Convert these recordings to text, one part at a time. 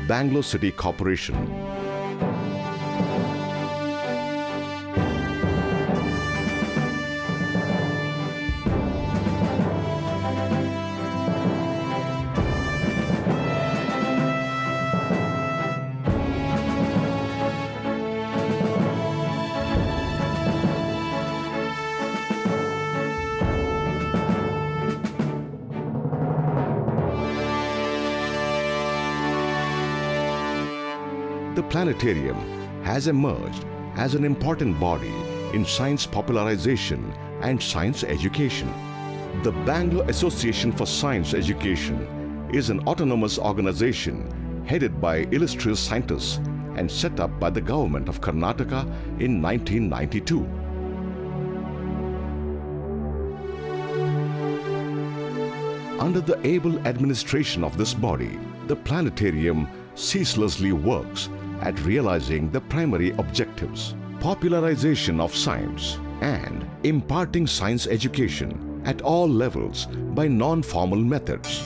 Bangalore City Corporation. The planetarium has emerged as an important body in science popularization and science education. The Bangalore Association for Science Education is an autonomous organization headed by illustrious scientists and set up by the government of Karnataka in 1992. Under the able administration of this body, the planetarium ceaselessly works at realizing the primary objectives: popularization of science and imparting science education at all levels by non-formal methods.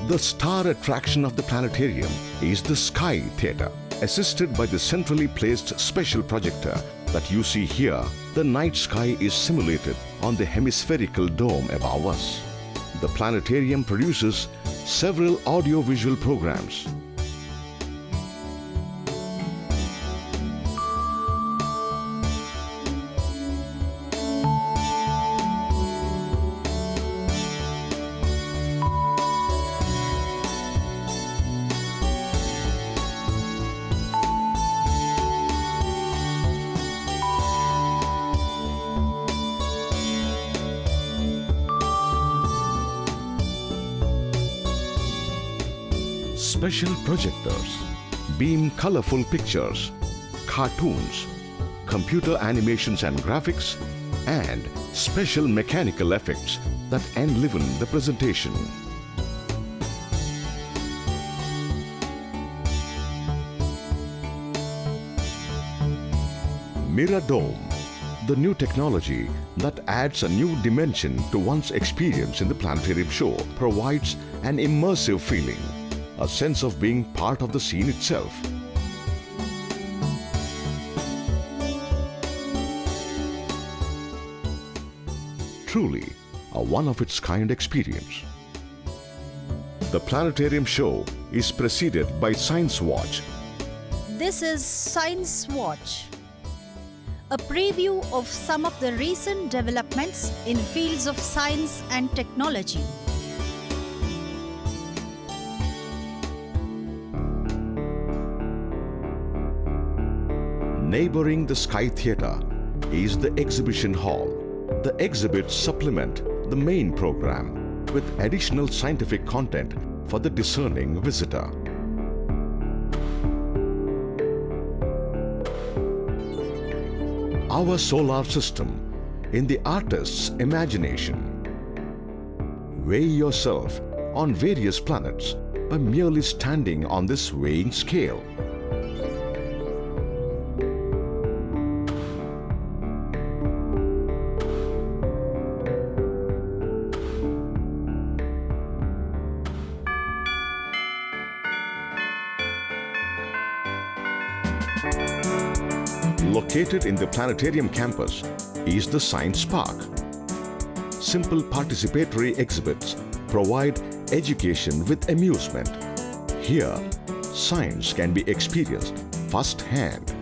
The star attraction of the planetarium is the Sky Theatre. Assisted by the centrally placed special projector that you see here, the night sky is simulated on the hemispherical dome above us. The planetarium produces several audio-visual programs. Special projectors beam colorful pictures, cartoons, computer animations and graphics, and special mechanical effects that enliven the presentation. Mirror Dome, the new technology that adds a new dimension to one's experience in the planetarium show, provides an immersive feeling, a sense of being part of the scene itself. Truly a one-of-its-kind experience. The planetarium show is preceded by Science Watch. This is Science Watch, a preview of some of the recent developments in fields of science and technology. Neighboring the Sky Theatre is the exhibition hall. The exhibits supplement the main program with additional scientific content for the discerning visitor. Our solar system in the artist's imagination. Weigh yourself on various planets by merely standing on this weighing scale. Located in the planetarium campus is the Science Park. Simple participatory exhibits provide education with amusement. Here, science can be experienced firsthand.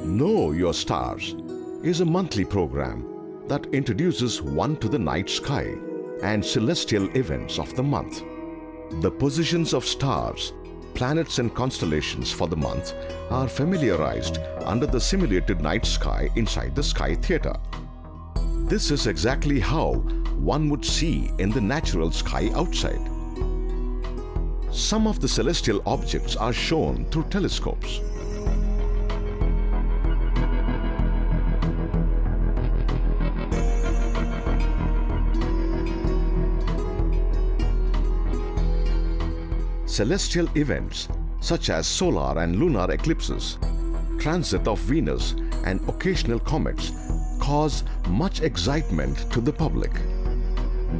Know Your Stars is a monthly program that introduces one to the night sky and celestial events of the month. The positions of stars planets and constellations for the month are familiarized under the simulated night sky inside the Sky Theatre. This is exactly how one would see in the natural sky outside. Some of the celestial objects are shown through telescopes. Celestial events such as solar and lunar eclipses, transit of Venus, and occasional comets cause much excitement to the public.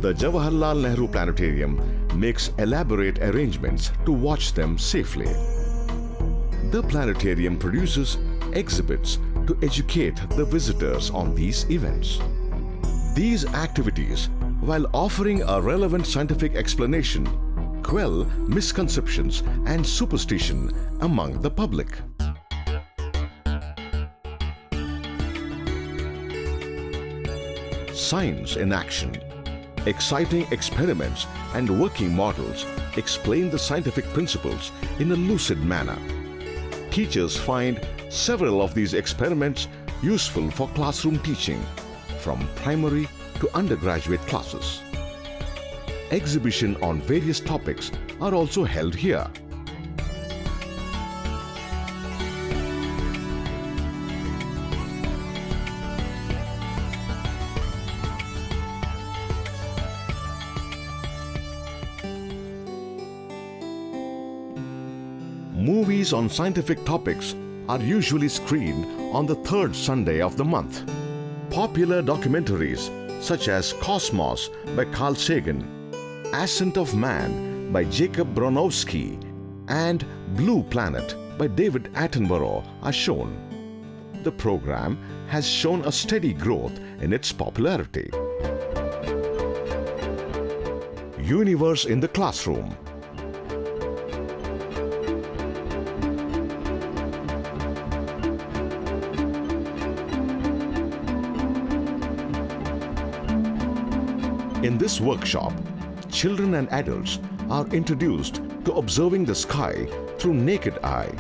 The Jawaharlal Nehru Planetarium makes elaborate arrangements to watch them safely. The planetarium produces exhibits to educate the visitors on these events. These activities, while offering a relevant scientific explanation, quell misconceptions and superstition among the public. Science in action. Exciting experiments and working models explain the scientific principles in a lucid manner. Teachers find several of these experiments useful for classroom teaching, from primary to undergraduate classes. Exhibitions on various topics are also held here. Movies on scientific topics are usually screened on the third Sunday of the month. Popular documentaries such as Cosmos by Carl Sagan, Ascent of Man by Jacob Bronowski, and Blue Planet by David Attenborough are shown. The program has shown a steady growth in its popularity. Universe in the classroom. In this workshop, children and adults are introduced to observing the sky through naked eye,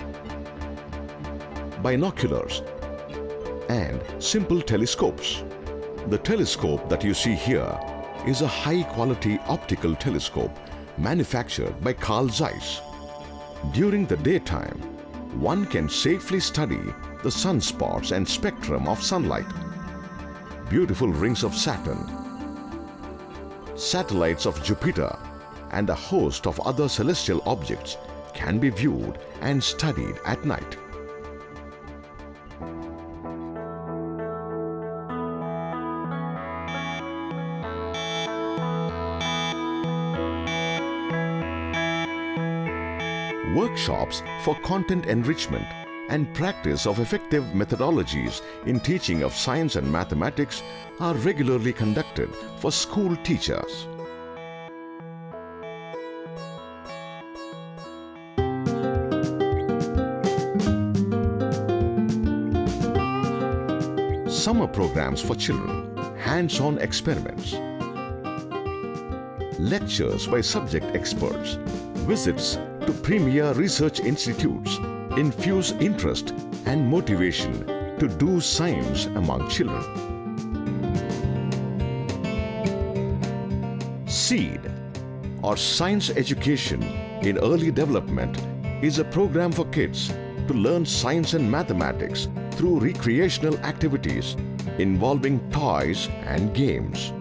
binoculars, and simple telescopes. The telescope that you see here is a high-quality optical telescope manufactured by Carl Zeiss. During the daytime, one can safely study the sunspots and spectrum of sunlight, beautiful rings of Saturn, satellites of Jupiter, and a host of other celestial objects can be viewed and studied at night. Workshops for content enrichment and practice of effective methodologies in teaching of science and mathematics are regularly conducted for school teachers. Summer programs for children, hands-on experiments, lectures by subject experts, visits to premier research institutes infuse interest and motivation to do science among children. SEED, or Science Education in Early Development, is a program for kids to learn science and mathematics through recreational activities involving toys and games.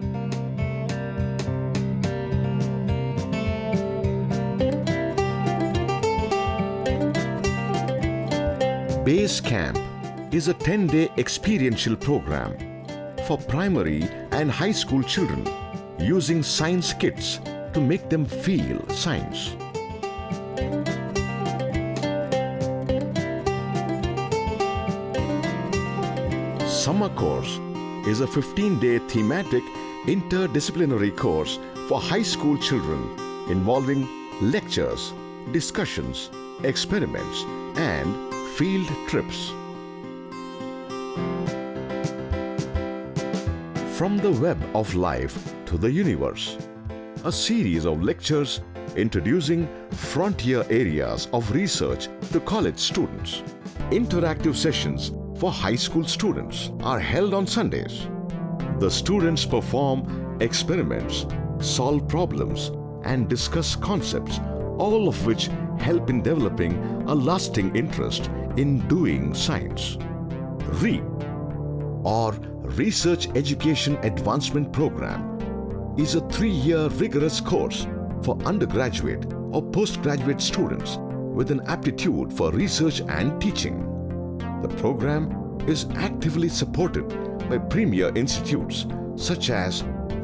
Base Camp is a 10-day experiential program for primary and high school children using science kits to make them feel science. Summer Course is a 15-day thematic interdisciplinary course for high school children involving lectures, discussions, experiments, and field trips. From the web of life to the universe, a series of lectures introducing frontier areas of research to college students. Interactive sessions for high school students are held on Sundays. The students perform experiments, solve problems, and discuss concepts, all of which help in developing a lasting interest in doing science. REAP, or Research Education Advancement Program, is a 3-year rigorous course for undergraduate or postgraduate students with an aptitude for research and teaching. The program is actively supported by premier institutes such as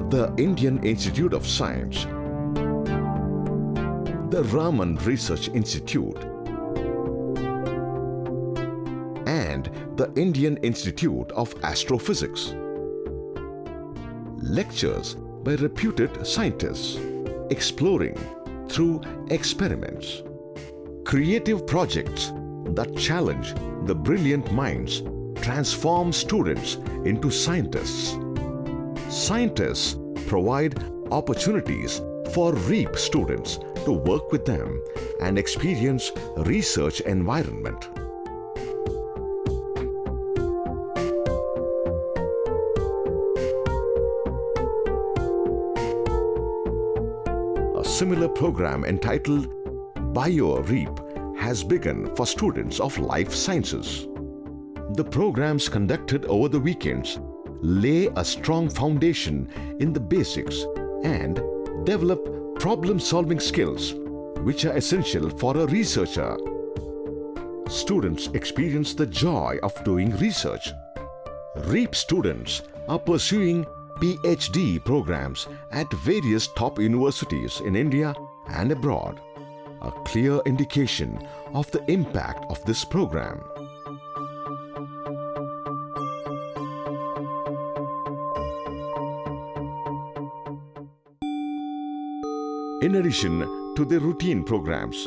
the Indian Institute of Science, the Raman Research Institute, and the Indian Institute of Astrophysics. Lectures by reputed scientists, exploring through experiments. Creative projects that challenge the brilliant minds transform students into scientists. Scientists provide opportunities for REAP students to work with them and experience research environment. A similar program entitled Bio-REAP has begun for students of life sciences. The programs conducted over the weekends lay a strong foundation in the basics and develop problem-solving skills, which are essential for a researcher. Students experience the joy of doing research. REAP students are pursuing PhD programs at various top universities in India and abroad, a clear indication of the impact of this program. In addition to the routine programs,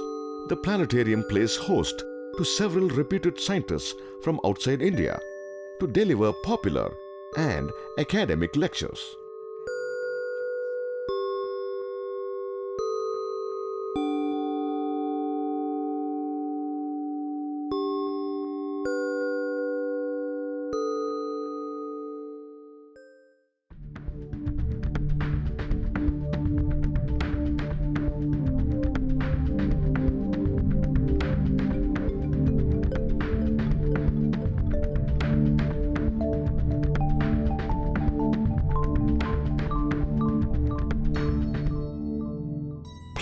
the planetarium plays host to several reputed scientists from outside India to deliver popular and academic lectures.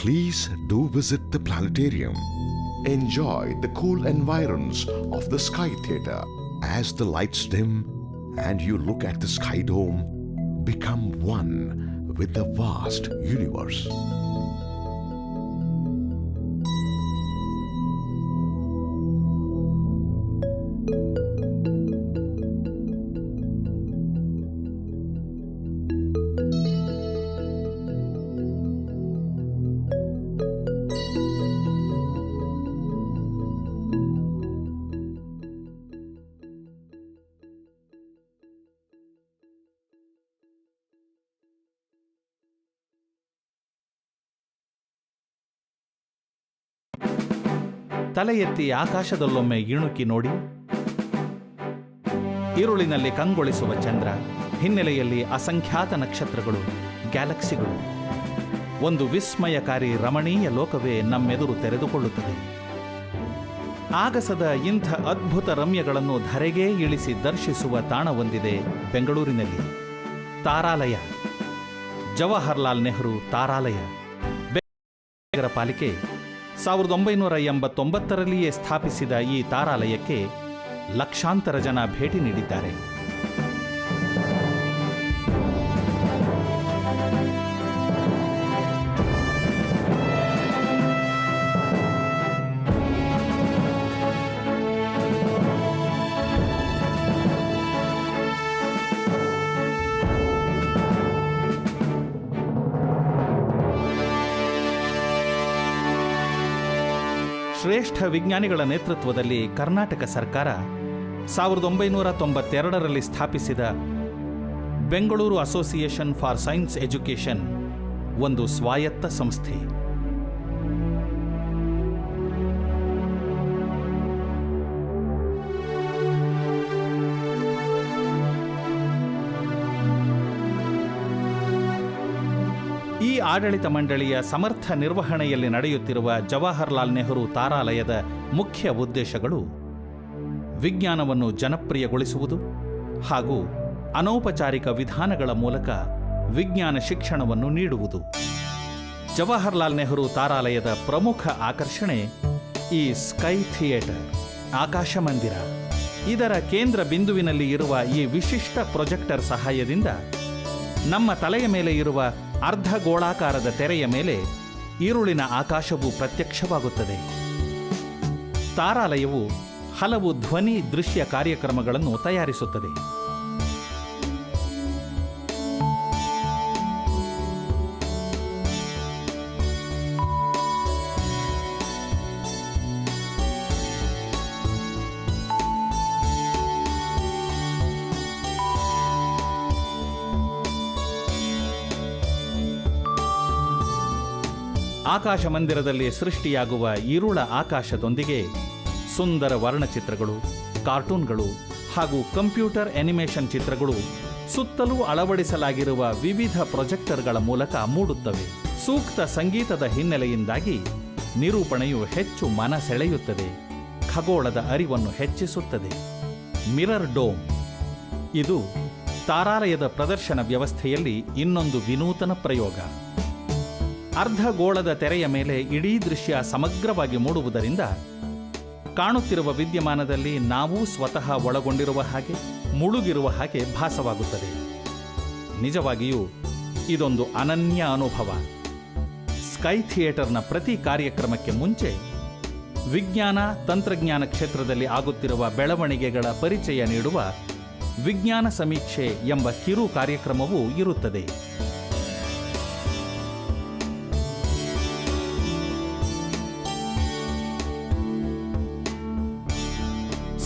Please do visit the planetarium. Enjoy the cool environs of the Sky Theatre as the lights dim and you look at the sky dome, become one with the vast universe. ತಲೆ ಎತ್ತಿ ಆಕಾಶದಲ್ಲೊಮ್ಮೆ ಇಣುಕಿ ನೋಡಿ, ಈರುಳಿನಲ್ಲಿ ಕಂಗೊಳಿಸುವ ಚಂದ್ರ, ಹಿನ್ನೆಲೆಯಲ್ಲಿ ಅಸಂಖ್ಯಾತ ನಕ್ಷತ್ರಗಳು, ಗ್ಯಾಲಕ್ಸಿಗಳು. ಒಂದು ವಿಸ್ಮಯಕಾರಿ ರಮಣೀಯ ಲೋಕವೇ ನಮ್ಮೆದುರು ತೆರೆದುಕೊಳ್ಳುತ್ತದೆ. ಆಗಸದ ಇಂಥ ಅದ್ಭುತ ರಮ್ಯಗಳನ್ನು ಧರೆಗೇ ಇಳಿಸಿ ದರ್ಶಿಸುವ ತಾಣವೊಂದಿದೆ ಬೆಂಗಳೂರಿನಲ್ಲಿ. ತಾರಾಲಯ, ಜವಾಹರ್ಲಾಲ್ ನೆಹರು ತಾರಾಲಯ. ನಗರ ಪಾಲಿಕೆ 1989ರಲ್ಲಿಯೇ ಸ್ಥಾಪಿಸಿದ ಈ ತಾರಾಲಯಕ್ಕೆ ಲಕ್ಷಾಂತರ ಜನ ಭೇಟಿ ನೀಡಿದ್ದಾರೆ. ಶ್ರೇಷ್ಠ ವಿಜ್ಞಾನಿಗಳ ನೇತೃತ್ವದಲ್ಲಿ ಕರ್ನಾಟಕ ಸರ್ಕಾರ 1992ರಲ್ಲಿ ಸ್ಥಾಪಿಸಿದ Bengaluru association for science education ಒಂದು ಸ್ವಾಯತ್ತ ಸಂಸ್ಥೆ. ಆಡಳಿತ ಮಂಡಳಿಯ ಸಮರ್ಥ ನಿರ್ವಹಣೆಯಲ್ಲಿ ನಡೆಯುತ್ತಿರುವ ಜವಾಹರ್ಲಾಲ್ ನೆಹರು ತಾರಾಲಯದ ಮುಖ್ಯ ಉದ್ದೇಶಗಳು ವಿಜ್ಞಾನವನ್ನು ಜನಪ್ರಿಯಗೊಳಿಸುವುದು ಹಾಗೂ ಅನೌಪಚಾರಿಕ ವಿಧಾನಗಳ ಮೂಲಕ ವಿಜ್ಞಾನ ಶಿಕ್ಷಣವನ್ನು ನೀಡುವುದು. ಜವಾಹರ್ಲಾಲ್ ನೆಹರು ತಾರಾಲಯದ ಪ್ರಮುಖ ಆಕರ್ಷಣೆ ಈ ಸ್ಕೈ ಥಿಯೇಟರ್, ಆಕಾಶ ಮಂದಿರ. ಇದರ ಕೇಂದ್ರ ಬಿಂದುವಿನಲ್ಲಿ ಇರುವ ಈ ವಿಶಿಷ್ಟ ಪ್ರೊಜೆಕ್ಟರ್ ಸಹಾಯದಿಂದ ನಮ್ಮ ತಲೆಯ ಮೇಲೆ ಇರುವ ಅರ್ಧ ಗೋಳಾಕಾರದ ತೆರೆಯ ಮೇಲೆ ಈರುಳಿನ ಆಕಾಶವು ಪ್ರತ್ಯಕ್ಷವಾಗುತ್ತದೆ. ತಾರಾಲಯವು ಹಲವು ಧ್ವನಿ ದೃಶ್ಯ ಕಾರ್ಯಕ್ರಮಗಳನ್ನು ತಯಾರಿಸುತ್ತದೆ. ಆಕಾಶ ಮಂದಿರದಲ್ಲಿ ಸೃಷ್ಟಿಯಾಗುವ ಈರುಳ ಆಕಾಶದೊಂದಿಗೆ ಸುಂದರ ವರ್ಣಚಿತ್ರಗಳು, ಕಾರ್ಟೂನ್ಗಳು ಹಾಗೂ ಕಂಪ್ಯೂಟರ್ ಅನಿಮೇಷನ್ ಚಿತ್ರಗಳು ಸುತ್ತಲೂ ಅಳವಡಿಸಲಾಗಿರುವ ವಿವಿಧ ಪ್ರೊಜೆಕ್ಟರ್ಗಳ ಮೂಲಕ ಮೂಡುತ್ತವೆ. ಸೂಕ್ತ ಸಂಗೀತದ ಹಿನ್ನೆಲೆಯಿಂದಾಗಿ ನಿರೂಪಣೆಯು ಹೆಚ್ಚು ಮನ ಸೆಳೆಯುತ್ತದೆ, ಖಗೋಳದ ಅರಿವನ್ನು ಹೆಚ್ಚಿಸುತ್ತದೆ. ಮಿರರ್ ಡೋಮ್, ಇದು ತಾರಾಲಯದ ಪ್ರದರ್ಶನ ವ್ಯವಸ್ಥೆಯಲ್ಲಿ ಇನ್ನೊಂದು ವಿನೂತನ ಪ್ರಯೋಗ. ಅರ್ಧಗೋಳದ ತೆರೆಯ ಮೇಲೆ ಇಡೀ ದೃಶ್ಯ ಸಮಗ್ರವಾಗಿ ಮೂಡುವುದರಿಂದ ಕಾಣುತ್ತಿರುವ ವಿದ್ಯಮಾನದಲ್ಲಿ ನಾವು ಸ್ವತಃ ಒಳಗೊಂಡಿರುವ ಹಾಗೆ, ಮುಳುಗಿರುವ ಹಾಗೆ ಭಾಸವಾಗುತ್ತದೆ. ನಿಜವಾಗಿಯೂ ಇದೊಂದು ಅನನ್ಯ ಅನುಭವ. ಸ್ಕೈ ಥಿಯೇಟರ್ನ ಪ್ರತಿ ಕಾರ್ಯಕ್ರಮಕ್ಕೆ ಮುಂಚೆ ವಿಜ್ಞಾನ ತಂತ್ರಜ್ಞಾನ ಕ್ಷೇತ್ರದಲ್ಲಿ ಆಗುತ್ತಿರುವ ಬೆಳವಣಿಗೆಗಳ ಪರಿಚಯ ನೀಡುವ ವಿಜ್ಞಾನ ಸಮೀಕ್ಷೆ ಎಂಬ ಕಿರು ಕಾರ್ಯಕ್ರಮವೂ ಇರುತ್ತದೆ.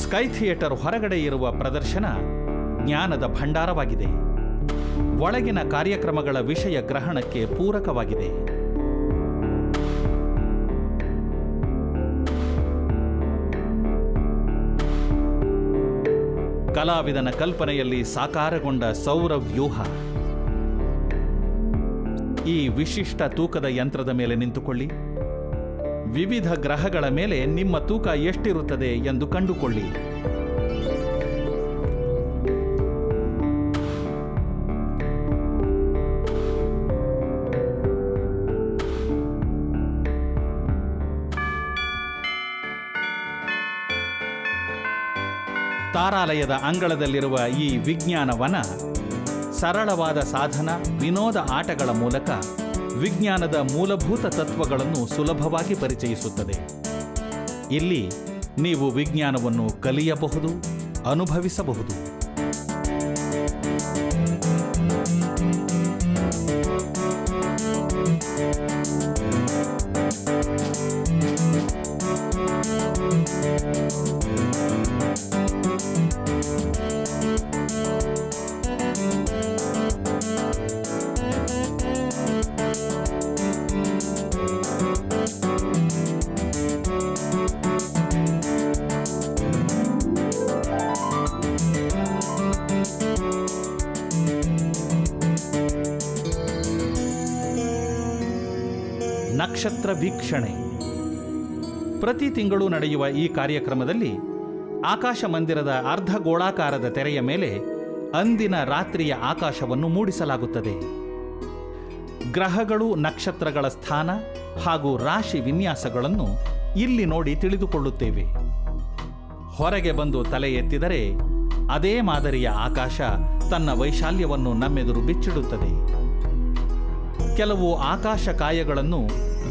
ಸ್ಕೈ ಥಿಯೇಟರ್ ಹೊರಗಡೆ ಇರುವ ಪ್ರದರ್ಶನ ಜ್ಞಾನದ ಭಂಡಾರವಾಗಿದೆ. ಒಳಗಿನ ಕಾರ್ಯಕ್ರಮಗಳ ವಿಷಯ ಗ್ರಹಣಕ್ಕೆ ಪೂರಕವಾಗಿದೆ. ಕಲಾವಿದನ ಕಲ್ಪನೆಯಲ್ಲಿ ಸಾಕಾರಗೊಂಡ ಸೌರ ವ್ಯೂಹ. ಈ ವಿಶಿಷ್ಟ ತೂಕದ ಯಂತ್ರದ ಮೇಲೆ ನಿಂತುಕೊಳ್ಳಿ. ವಿವಿಧ ಗ್ರಹಗಳ ಮೇಲೆ ನಿಮ್ಮ ತೂಕ ಎಷ್ಟಿರುತ್ತದೆ ಎಂದು ಕಂಡುಕೊಳ್ಳಿ. ತಾರಾಲಯದ ಅಂಗಳದಲ್ಲಿರುವ ಈ ವಿಜ್ಞಾನ ವನ ಸರಳವಾದ ಸಾಧನ, ವಿನೋದ ಆಟಗಳ ಮೂಲಕ ವಿಜ್ಞಾನದ ಮೂಲಭೂತ ತತ್ವಗಳನ್ನು ಸುಲಭವಾಗಿ ಪರಿಚಯಿಸುತ್ತದೆ. ಇಲ್ಲಿ ನೀವು ವಿಜ್ಞಾನವನ್ನು ಕಲಿಯಬಹುದು, ಅನುಭವಿಸಬಹುದು. ನಕ್ಷತ್ರ ವೀಕ್ಷಣೆ. ಪ್ರತಿ ತಿಂಗಳು ನಡೆಯುವ ಈ ಕಾರ್ಯಕ್ರಮದಲ್ಲಿ ಆಕಾಶ ಮಂದಿರದ ಅರ್ಧ ಗೋಳಾಕಾರದ ತೆರೆಯ ಮೇಲೆ ಅಂದಿನ ರಾತ್ರಿಯ ಆಕಾಶವನ್ನು ಮೂಡಿಸಲಾಗುತ್ತದೆ. ಗ್ರಹಗಳು, ನಕ್ಷತ್ರಗಳ ಸ್ಥಾನ ಹಾಗೂ ರಾಶಿ ವಿನ್ಯಾಸಗಳನ್ನು ಇಲ್ಲಿ ನೋಡಿ ತಿಳಿದುಕೊಳ್ಳುತ್ತೇವೆ. ಹೊರಗೆ ಬಂದು ತಲೆ ಎತ್ತಿದರೆ ಅದೇ ಮಾದರಿಯ ಆಕಾಶ ತನ್ನ ವೈಶಾಲ್ಯವನ್ನು ನಮ್ಮೆದುರು ಬಿಚ್ಚಿಡುತ್ತದೆ. ಕೆಲವು ಆಕಾಶ ಕಾಯಗಳನ್ನು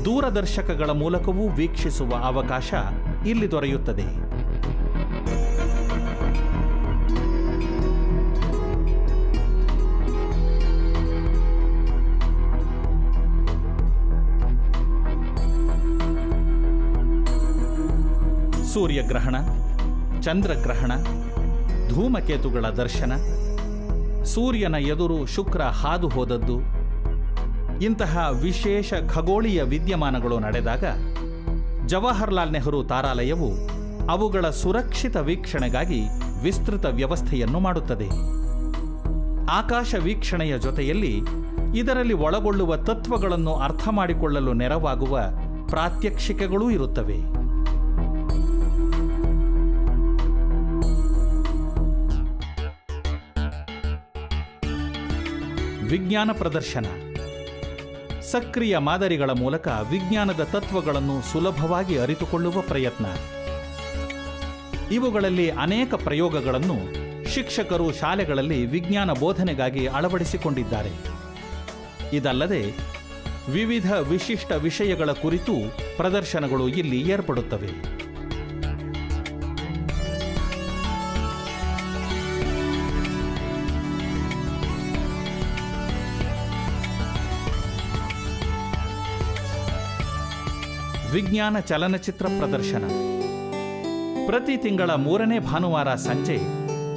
ದೂರದರ್ಶಕಗಳ ಮೂಲಕವೂ ವೀಕ್ಷಿಸುವ ಅವಕಾಶ ಇಲ್ಲಿ ದೊರೆಯುತ್ತದೆ. ಸೂರ್ಯಗ್ರಹಣ, ಚಂದ್ರಗ್ರಹಣ, ಧೂಮಕೇತುಗಳ ದರ್ಶನ, ಸೂರ್ಯನ ಎದುರು ಶುಕ್ರ ಹಾದು ಹೋದದ್ದು, ಇಂತಹ ವಿಶೇಷ ಖಗೋಳೀಯ ವಿದ್ಯಮಾನಗಳು ನಡೆದಾಗ ಜವಾಹರ್ಲಾಲ್ ನೆಹರು ತಾರಾಲಯವು ಅವುಗಳ ಸುರಕ್ಷಿತ ವೀಕ್ಷಣೆಗಾಗಿ ವಿಸ್ತೃತ ವ್ಯವಸ್ಥೆಯನ್ನು ಮಾಡುತ್ತದೆ. ಆಕಾಶ ವೀಕ್ಷಣೆಯ ಜೊತೆಯಲ್ಲಿ ಇದರಲ್ಲಿ ಒಳಗೊಳ್ಳುವ ತತ್ವಗಳನ್ನು ಅರ್ಥ ಮಾಡಿಕೊಳ್ಳಲು ನೆರವಾಗುವ ಪ್ರಾತ್ಯಕ್ಷಿಕೆಗಳೂ ಇರುತ್ತವೆ. ವಿಜ್ಞಾನ ಪ್ರದರ್ಶನ. ಸಕ್ರಿಯ ಮಾದರಿಗಳ ಮೂಲಕ ವಿಜ್ಞಾನದ ತತ್ವಗಳನ್ನು ಸುಲಭವಾಗಿ ಅರಿತುಕೊಳ್ಳುವ ಪ್ರಯತ್ನ. ಇವುಗಳಲ್ಲಿ ಅನೇಕ ಪ್ರಯೋಗಗಳನ್ನು ಶಿಕ್ಷಕರು ಶಾಲೆಗಳಲ್ಲಿ ವಿಜ್ಞಾನ ಬೋಧನೆಗಾಗಿ ಅಳವಡಿಸಿಕೊಂಡಿದ್ದಾರೆ. ಇದಲ್ಲದೆ ವಿವಿಧ ವಿಶಿಷ್ಟ ವಿಷಯಗಳ ಕುರಿತು ಪ್ರದರ್ಶನಗಳು ಇಲ್ಲಿ ಏರ್ಪಡುತ್ತವೆ. ವಿಜ್ಞಾನ ಚಲನಚಿತ್ರ ಪ್ರದರ್ಶನ. ಪ್ರತಿ ತಿಂಗಳ 3ನೇ ಭಾನುವಾರ ಸಂಜೆ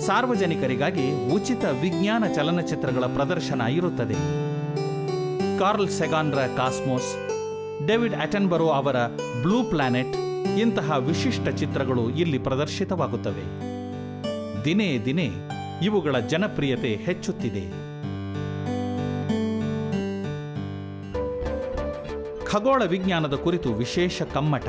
ಸಾರ್ವಜನಿಕರಿಗಾಗಿ ಉಚಿತ ವಿಜ್ಞಾನ ಚಲನಚಿತ್ರಗಳ ಪ್ರದರ್ಶನ ಇರುತ್ತದೆ. ಕಾರ್ಲ್ ಸೆಗಾನ್ರ ಕಾಸ್ಮೋಸ್, ಡೇವಿಡ್ ಅಟೆನ್ಬರೋ ಅವರ ಬ್ಲೂ ಪ್ಲಾನೆಟ್ ಇಂತಹ ವಿಶಿಷ್ಟ ಚಿತ್ರಗಳು ಇಲ್ಲಿ ಪ್ರದರ್ಶಿತವಾಗುತ್ತವೆ. ದಿನೇ ದಿನೇ ಇವುಗಳ ಜನಪ್ರಿಯತೆ ಹೆಚ್ಚುತ್ತಿದೆ. ಖಗೋಳ ವಿಜ್ಞಾನದ ಕುರಿತು ವಿಶೇಷ ಕಮ್ಮಟ.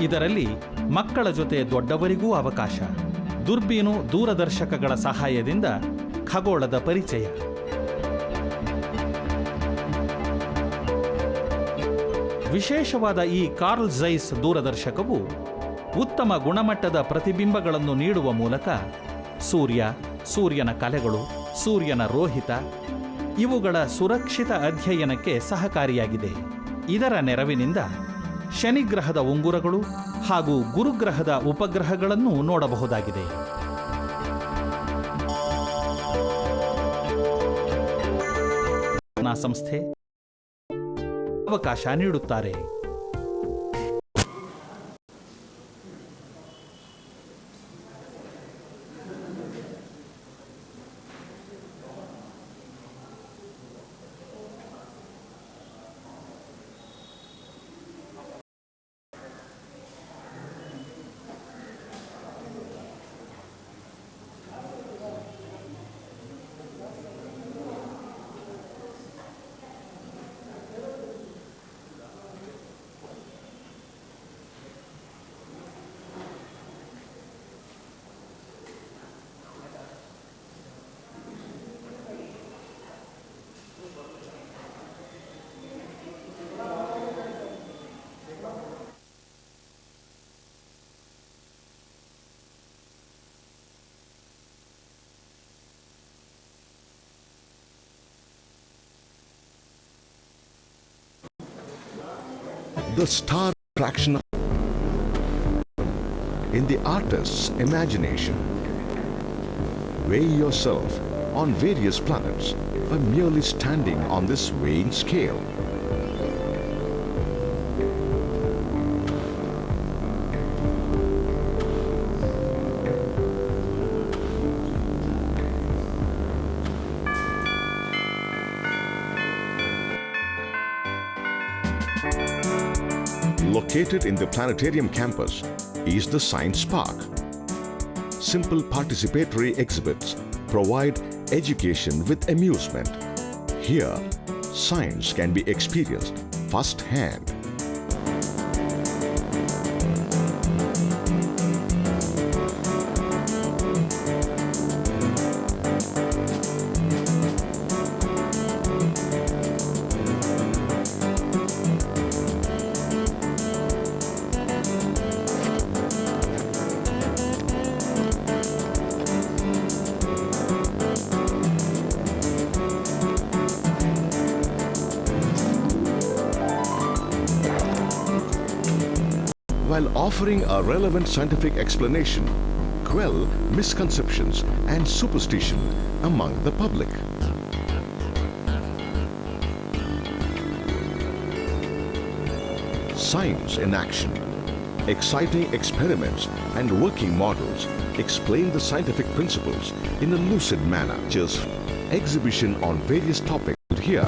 ಇದರಲ್ಲಿ ಮಕ್ಕಳ ಜೊತೆ ದೊಡ್ಡವರಿಗೂ ಅವಕಾಶ. ದುರ್ಬೀನು, ದೂರದರ್ಶಕಗಳ ಸಹಾಯದಿಂದ ಖಗೋಳದ ಪರಿಚಯ. ವಿಶೇಷವಾದ ಈ ಕಾರ್ಲ್ ಝೈಸ್ ದೂರದರ್ಶಕವು ಉತ್ತಮ ಗುಣಮಟ್ಟದ ಪ್ರತಿಬಿಂಬಗಳನ್ನು ನೀಡುವ ಮೂಲಕ ಸೂರ್ಯ, ಸೂರ್ಯನ ಕಲೆಗಳು, ಸೂರ್ಯನ ರೋಹಿತ ಇವುಗಳ ಸುರಕ್ಷಿತ ಅಧ್ಯಯನಕ್ಕೆ ಸಹಕಾರಿಯಾಗಿದೆ. ಇದರ ನೆರವಿನಿಂದ ಶನಿಗ್ರಹದ ಉಂಗುರಗಳು ಹಾಗೂ ಗುರುಗ್ರಹದ ಉಪಗ್ರಹಗಳನ್ನು ನೋಡಬಹುದಾಗಿದೆ. ಸಂಸ್ಥೆ ಅವಕಾಶ ನೀಡುತ್ತಾರೆ. The star attraction in the artist's imagination. Weigh yourself on various planets by merely standing on this weighing scale. Located in the planetarium campus is the Science Park. Simple participatory exhibits provide education with amusement. Here, science can be experienced firsthand. While offering a relevant scientific explanation, quell misconceptions and superstition among the public. Science in action. Exciting experiments and working models explain the scientific principles in a lucid manner. Just exhibition on various topics here.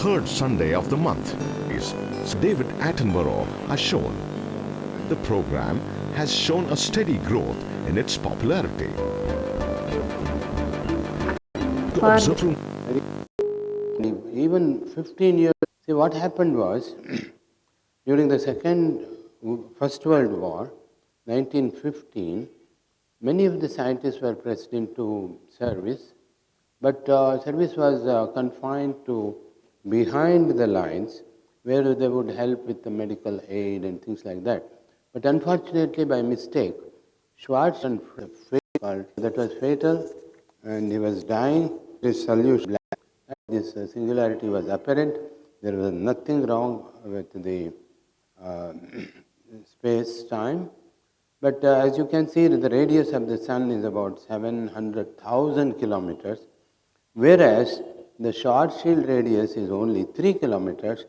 third Sunday of the month is David Attenborough has shown. The program has shown a steady growth in its popularity. To observe from Even 15 years. See, what happened was, during the First World War, 1915, many of the scientists were pressed into service, but service was confined to behind the lines, where they would help with the medical aid and things like that. But unfortunately, by mistake, Schwartz and that was fatal, and he was dying. His solution, this singularity was apparent. There was nothing wrong with the space-time. But as you can see, the radius of the sun is about 700,000 kilometers, whereas the Schwarzschild radius is only 3 kilometers.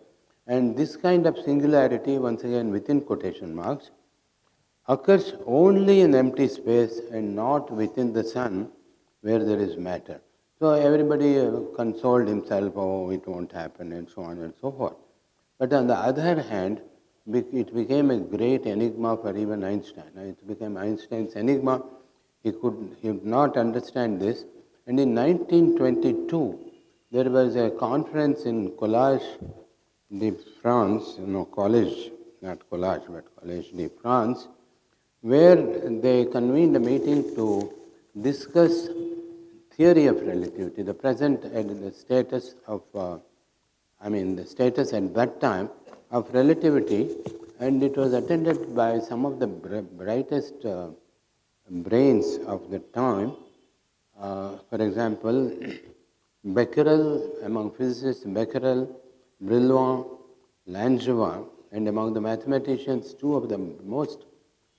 And this kind of singularity, once again within quotation marks, occurs only in empty space and not within the sun where there is matter. So everybody consoled himself, oh, it won't happen, and so on and so forth. But on the other hand, it became a great enigma for even Einstein. It became Einstein's enigma. He could not understand this. And in 1922, there was a conference in Collège de France, College, not Collage, but Collège de France, where they convened a meeting to discuss theory of relativity, the present and the status of, the status at that time of relativity, and it was attended by some of the brightest brains of the time. For example, Becquerel, among physicists, Becquerel, Brillouin, Langevin, and among the mathematicians, two of the most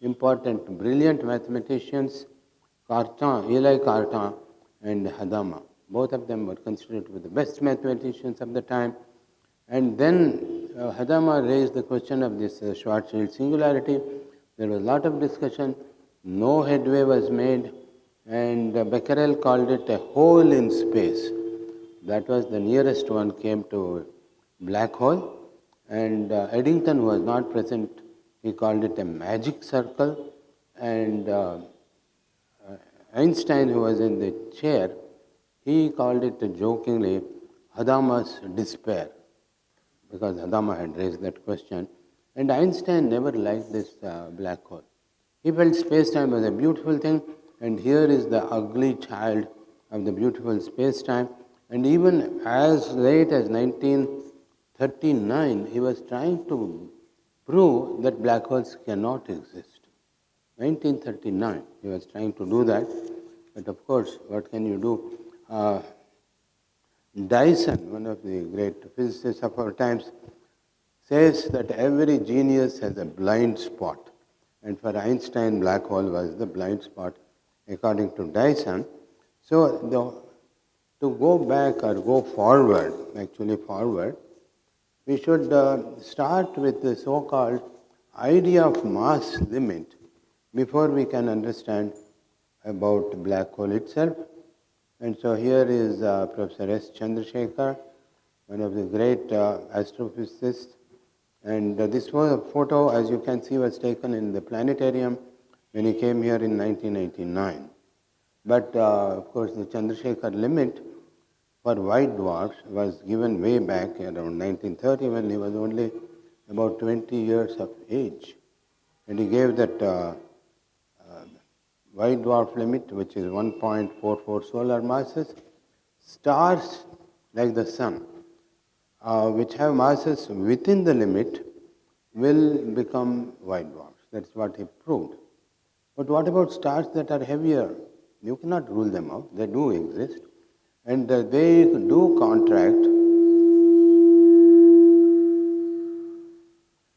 important, brilliant mathematicians, Cartan, Eli Cartan, and Hadamard. Both of them were considered to be the best mathematicians of the time. And then Hadamard raised the question of this Schwarzschild singularity. There was a lot of discussion. No headway was made. And Becquerel called it a hole in space. That was the nearest one came to black hole. And Eddington, who was not present, he called it a magic circle. And Einstein, who was in the chair, he called it jokingly Hadamard's despair, because Hadamard had raised that question. And Einstein never liked this black hole. He felt space-time was a beautiful thing, and here is the ugly child of the beautiful space-time. And even as late as 1939, he was trying to prove that black holes cannot exist. 1939, he was trying to do that, but of course, what can you do? Dyson, one of the great physicists of our times, says that every genius has a blind spot, and for Einstein, black hole was the blind spot, according to Dyson. So, to go back or go forward, actually forward, we should start with the so-called idea of mass limit before we can understand about black hole itself. And so here is Professor S. Chandrasekhar, one of the great astrophysicists. And this was a photo, as you can see, was taken in the planetarium when he came here in 1989. But of course, the Chandrasekhar limit for white dwarfs was given way back around 1930 when he was only about 20 years of age. And he gave that white dwarf limit, which is 1.44 solar masses. Stars like the sun, which have masses within the limit, will become white dwarfs. That's what he proved. But what about stars that are heavier? You cannot rule them out. They do exist. And they do contract.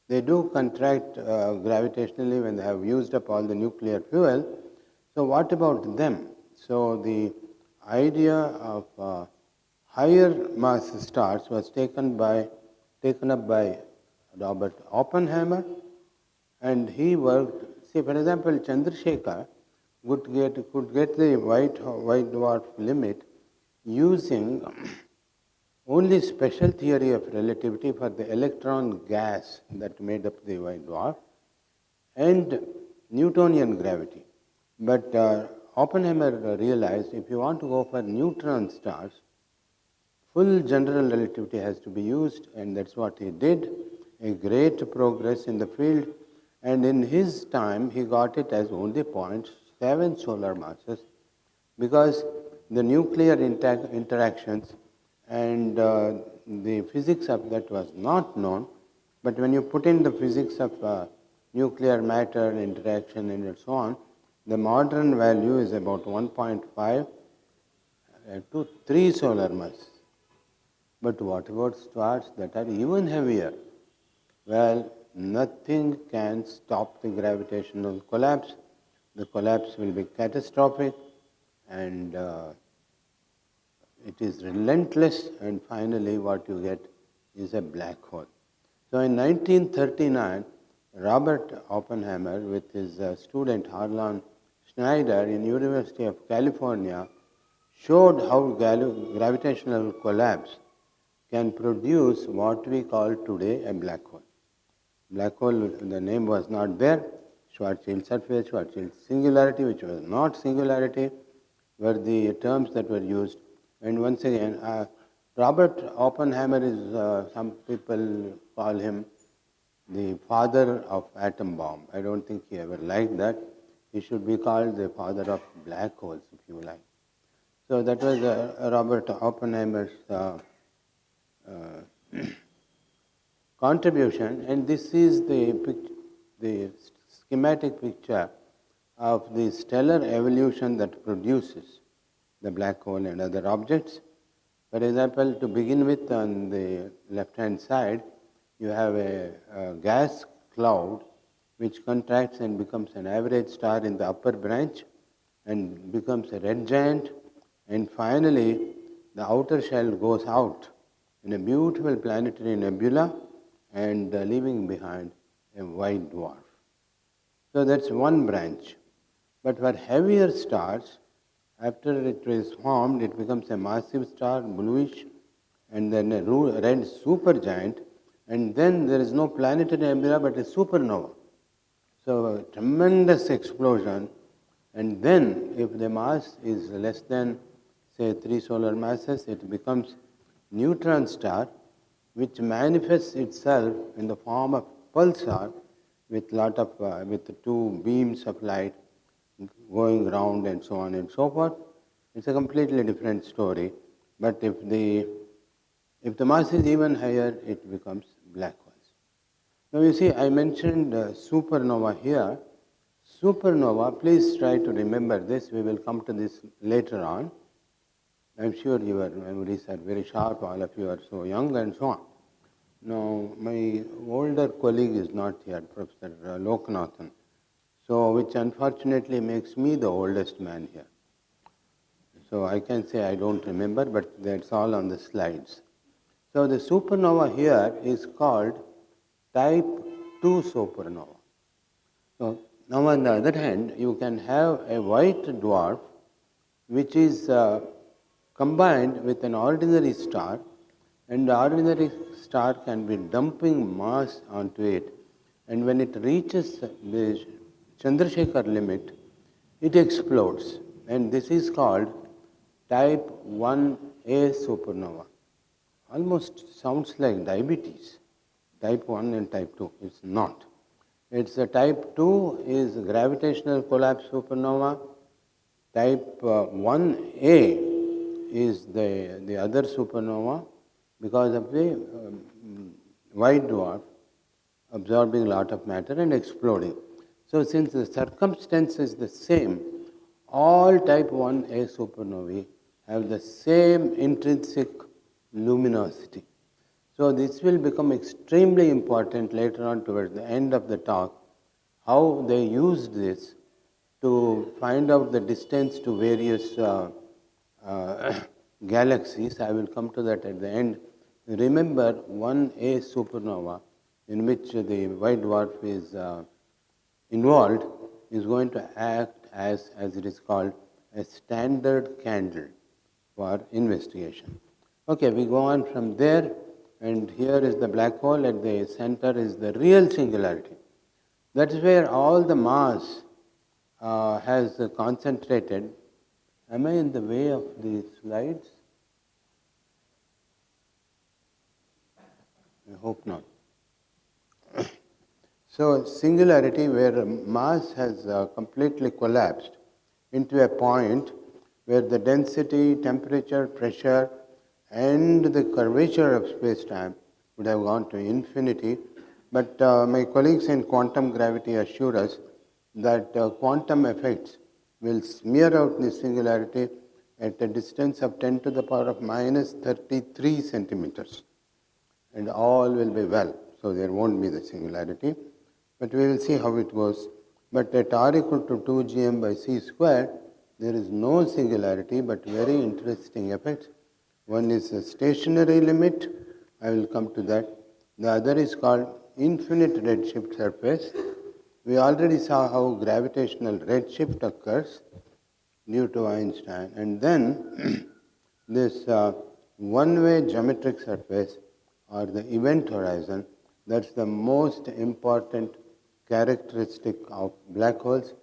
They do contract gravitationally when they have used up all the nuclear fuel. So what about them? So the idea of higher mass stars was taken up by Robert Oppenheimer, and he worked. See, for example, Chandrasekhar could get the white dwarf limit using only special theory of relativity for the electron gas that made up the white dwarf, and Newtonian gravity. But Oppenheimer realized if you want to go for neutron stars, full general relativity has to be used, and that's what he did. A great progress in the field, and in his time he got it as only 0.7 solar masses, because the nuclear interactions and the physics of that was not known. But when you put in the physics of nuclear matter interaction and so on, the modern value is about 1.5 to 3 solar masses. But what about stars that are even heavier? Well, nothing can stop the gravitational collapse. The collapse will be catastrophic, and it is relentless, and finally what you get is a black hole. So in 1939, Robert Oppenheimer with his student Harlan Schneider in University of California showed how gravitational collapse can produce what we call today a black hole. Black hole, the name was not there. Schwarzschild surface, Schwarzschild singularity, which was not singularity, were the terms that were used. And once again, Robert Oppenheimer is, some people call him the father of atom bomb. I don't think he ever liked that. He should be called the father of black holes, if you like. So that was Robert Oppenheimer's contribution, and this is the schematic picture of the stellar evolution that produces the black hole and other objects. For example, to begin with, on the left-hand side, you have a gas cloud which contracts and becomes an average star in the upper branch and becomes a red giant, and finally the outer shell goes out in a beautiful planetary nebula and leaving behind a white dwarf. So that's one branch. But for heavier stars, after it is formed, it becomes a massive star, bluish, and then a red supergiant, and then there is no planetary nebula but a supernova. So a tremendous explosion, and then if the mass is less than, say, 3 solar masses, it becomes neutron star, which manifests itself in the form of pulsar with with 2 beams of light going round and so on and so forth. It's a completely different story. But if the mass is even higher, it becomes black holes. Now you see, I mentioned supernova here. Supernova, please try to remember this. We will come to this later on. I'm sure your memories are very sharp, all of you are so young and so on. Now, my older colleague is not here, Professor Loknathan, so which unfortunately makes me the oldest man here. So I can say I don't remember, but that's all on the slides. So the supernova here is called type 2 supernova. So now on the other hand, you can have a white dwarf which is combined with an ordinary star, and the ordinary star can be dumping mass onto it, and when it reaches the Chandrasekhar limit, it explodes, and this is called type 1a supernova. Almost sounds like diabetes, type 1 and type 2. It's not. It's a type 2 is gravitational collapse supernova. Type 1a is the other supernova because of the white dwarf absorbing a lot of matter and exploding. So since the circumstance is the same, all type 1a supernovae have the same intrinsic luminosity. So this will become extremely important later on towards the end of the talk, how they used this to find out the distance to various galaxies. I will come to that at the end. Remember, 1a supernova in which the white dwarf is involved is going to act as it is called, a standard candle for investigation. Okay, we go on from there, and here is the black hole, at the center is the real singularity. That is where all the mass has concentrated. Am I in the way of these slides? I hope not. So, singularity where mass has completely collapsed into a point where the density, temperature, pressure, and the curvature of space-time would have gone to infinity. But my colleagues in quantum gravity assure us that quantum effects will smear out this singularity at a distance of 10 to the power of minus 33 centimeters, and all will be well. So there won't be the singularity, but we will see how it goes. But at r equal to 2 gm by c square, there is no singularity, but very interesting effects. One is a stationary limit, I will come to that. The other is called infinite redshift surface. We already saw how gravitational redshift occurs due to Einstein. And then this one-way geometric surface or the event horizon, that's the most important characteristic of black holes.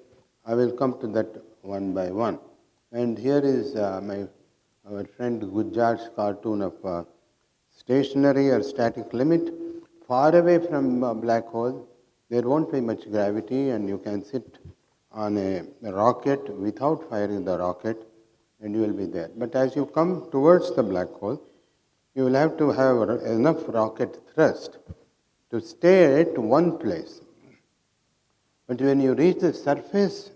I will come to that one by one. And here is our friend Gujjar's cartoon of stationary or static limit. Far away from a black hole, there won't be much gravity, and you can sit on a rocket without firing the rocket, and you will be there. But as you come towards the black hole, you will have to have enough rocket thrust to stay at one place. But when you reach the surface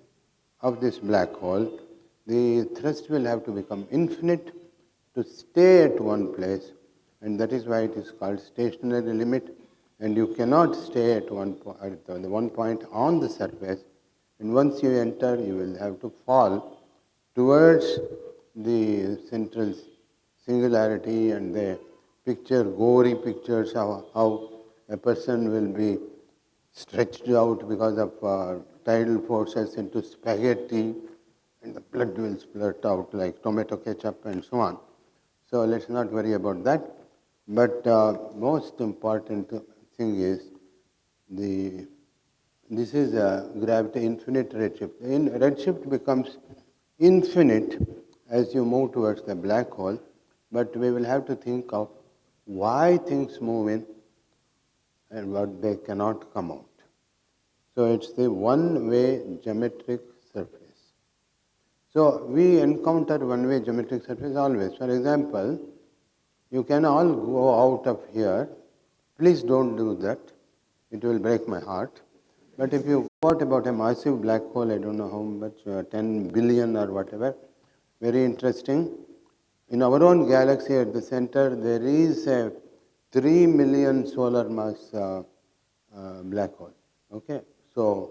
of this black hole, the thrust will have to become infinite to stay at one place, and that is why it is called stationary limit. And you cannot stay at one point on the surface, and once you enter, you will have to fall towards the central singularity, and they picture gory pictures of how a person will be stretched out because of tidal forces into spaghetti, and the blood will splurt out like tomato ketchup and so on. So let's not worry about that. But most important thing is this is gravity infinite redshift. Redshift becomes infinite as you move towards the black hole, but we will have to think of why things move in and what they cannot come out. So it's the one-way geometric surface. So we encounter one-way geometric surface always. For example, you can all go out of here. Please don't do that. It will break my heart. But if you thought about a massive black hole, I don't know how much, 10 billion or whatever, very interesting. In our own galaxy at the center, there is a 3 million solar mass black hole. Okay, so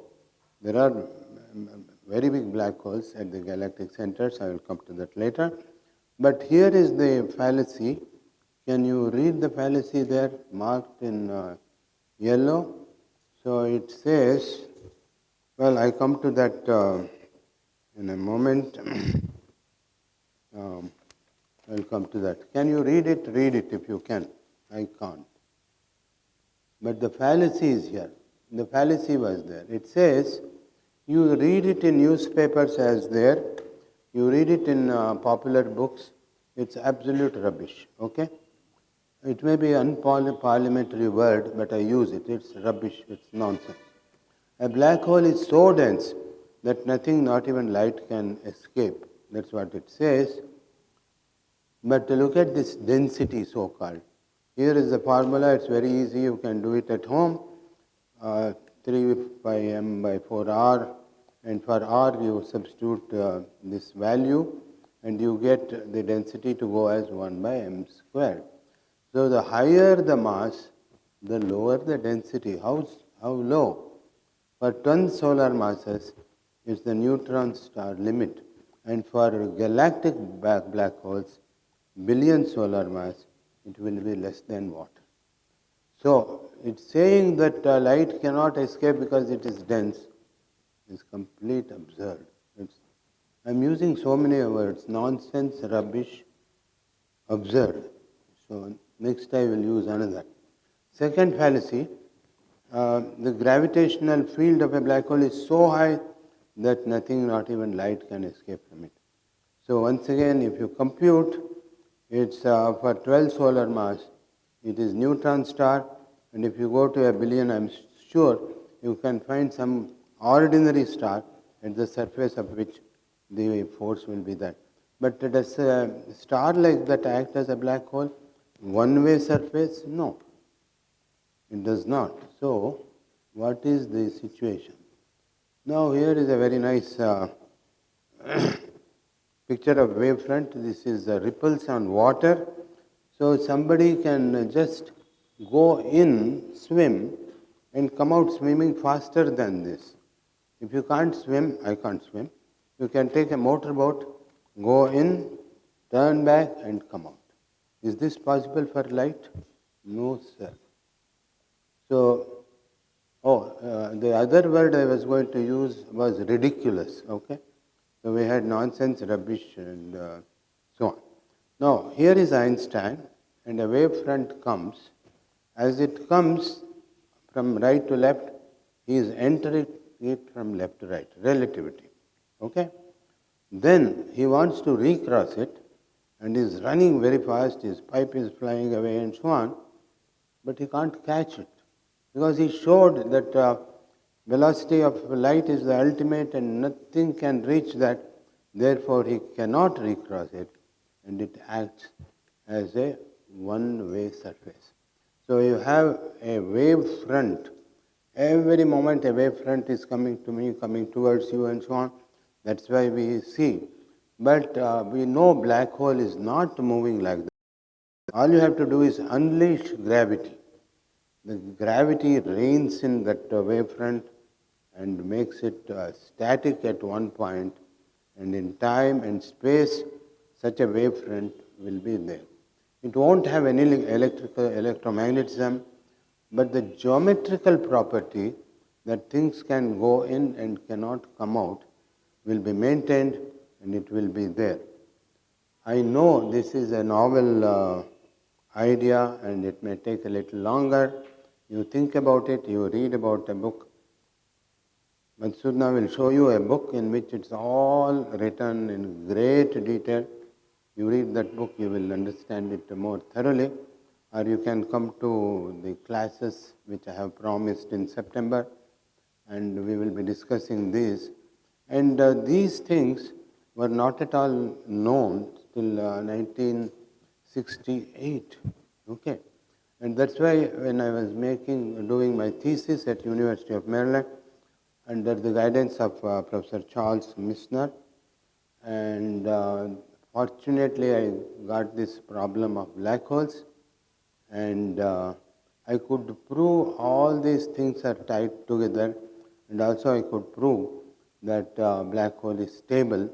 there are very big black holes at the galactic centers. I will come to that later. But here is the fallacy. Can you read the fallacy there, marked in yellow? So it says, well, I come to that in a moment. I'll come to that. Can you read it? Read it if you can. I can't. But the fallacy is here. The fallacy was there. It says, you read it in newspapers as there, you read it in popular books, it's absolute rubbish, okay? It may be an unparliamentary word, but I use it. It's rubbish, it's nonsense. A black hole is so dense that nothing, not even light, can escape. That's what it says. But look at this density, so-called. Here is the formula. It's very easy. You can do it at home. 3 by m by 4r. And for r, you substitute this value, and you get the density to go as 1 by m squared. So the higher the mass, the lower the density. How low? For 10 solar masses, it's the neutron star limit. And for galactic black holes, billion solar mass, it will be less than water. So it's saying that light cannot escape because it is dense. It's complete absurd. I'm using so many words: nonsense, rubbish, absurd. So next I will use another. Second fallacy, the gravitational field of a black hole is so high that nothing, not even light, can escape from it. So once again, if you compute, it's for 12 solar mass, it is neutron star, and if you go to a billion, I'm sure you can find some ordinary star at the surface of which the force will be that. But does a star like that act as a black hole? One-way surface? No, it does not. So, what is the situation? Now, here is a very nice picture of wavefront. This is ripples on water. So, somebody can just go in, swim, and come out swimming faster than this. If you can't swim, I can't swim, you can take a motorboat, go in, turn back, and come out. Is this possible for light? No, sir. So, the other word I was going to use was ridiculous, okay? So we had nonsense, rubbish, and so on. Now, here is Einstein, and a wavefront comes. As it comes from right to left, he is entering it from left to right, relativity, okay? Then he wants to recross it, and is running very fast, his pipe is flying away and so on, but he can't catch it. Because he showed that velocity of light is the ultimate and nothing can reach that, therefore he cannot recross it, and it acts as a one-way surface. So you have a wave front. Every moment a wave front is coming to me, coming towards you and so on. That's why we see. But we know black hole is not moving like that. All you have to do is unleash gravity. The gravity reigns in that wavefront and makes it static at one point, and in time and space, such a wavefront will be there. It won't have any electromagnetism, but the geometrical property that things can go in and cannot come out will be maintained, and it will be there. I know this is a novel idea and it may take a little longer. You think about it, you read about a book. Matsudna will show you a book in which it's all written in great detail. You read that book, you will understand it more thoroughly. Or you can come to the classes which I have promised in September, and we will be discussing these. And these things were not at all known till 1968. Okay. And that's why when I was doing my thesis at University of Maryland, under the guidance of Professor Charles Misner, and fortunately I got this problem of black holes, and I could prove all these things are tied together, and also I could prove that black hole is stable,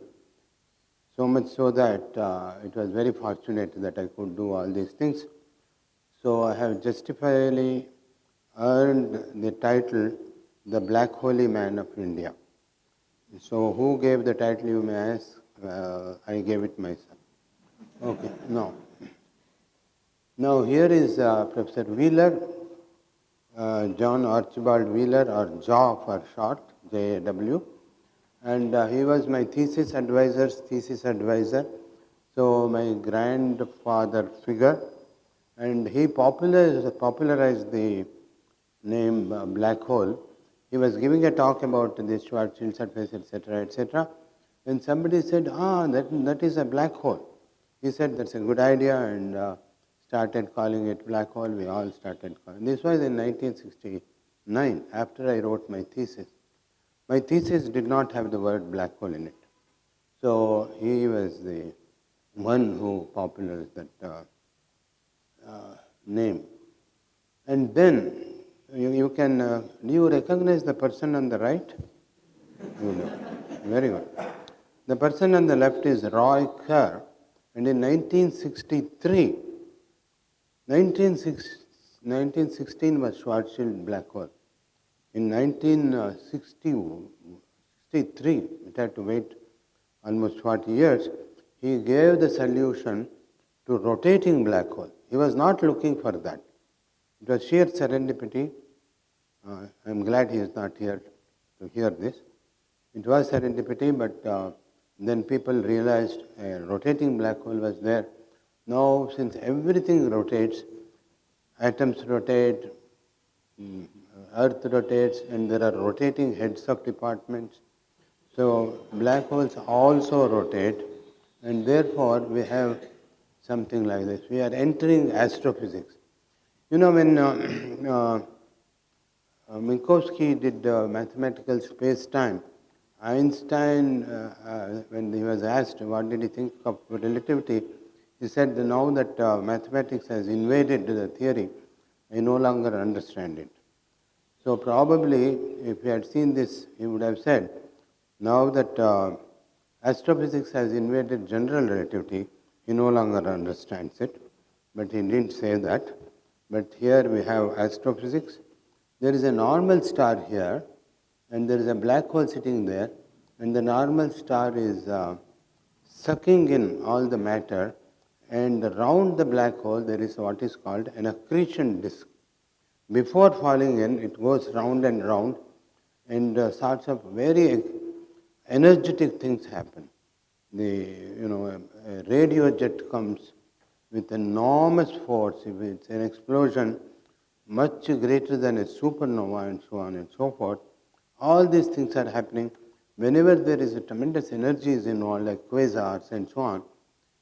so much so that it was very fortunate that I could do all these things. So I have justifiably earned the title, the Black Holy Man of India. So who gave the title, you may ask? I gave it myself. Okay, now here is Professor Wheeler, John Archibald Wheeler, or JAW for short, J-A-W. And he was my thesis advisor. So my grandfather figure. And he popularized the name black hole. He was giving a talk about the Schwarzschild surface, etc., etc. And somebody said, that is a black hole. He said, that's a good idea, and started calling it black hole. We all started calling. This was in 1969, after I wrote my thesis. My thesis did not have the word black hole in it. So he was the one who popularized that name. And then you can, do you recognize the person on the right? You know. Very good. The person on the left is Roy Kerr, and in 1916 was Schwarzschild black hole. In 1963, it had to wait almost 40 years, he gave the solution to rotating black hole. He was not looking for that. It was sheer serendipity. I'm glad he is not here to hear this. It was serendipity, but then people realized a rotating black hole was there. Now, since everything rotates, atoms rotate, Earth rotates, and there are rotating heads of departments. So black holes also rotate, and therefore we have something like this. We are entering astrophysics. You know, when Minkowski did mathematical space-time, Einstein, when he was asked what did he think of relativity, he said that now that mathematics has invaded the theory, I no longer understand it. So probably, if he had seen this, he would have said, now that astrophysics has invaded general relativity, he no longer understands it. But he didn't say that. But here we have astrophysics. There is a normal star here, and there is a black hole sitting there, and the normal star is sucking in all the matter, and around the black hole there is what is called an accretion disk. Before falling in, it goes round and round, and sorts of very energetic things happen. A radio jet comes with enormous force. If it's an explosion much greater than a supernova, and so on and so forth, all these things are happening. Whenever there is a tremendous energy is involved, like quasars and so on,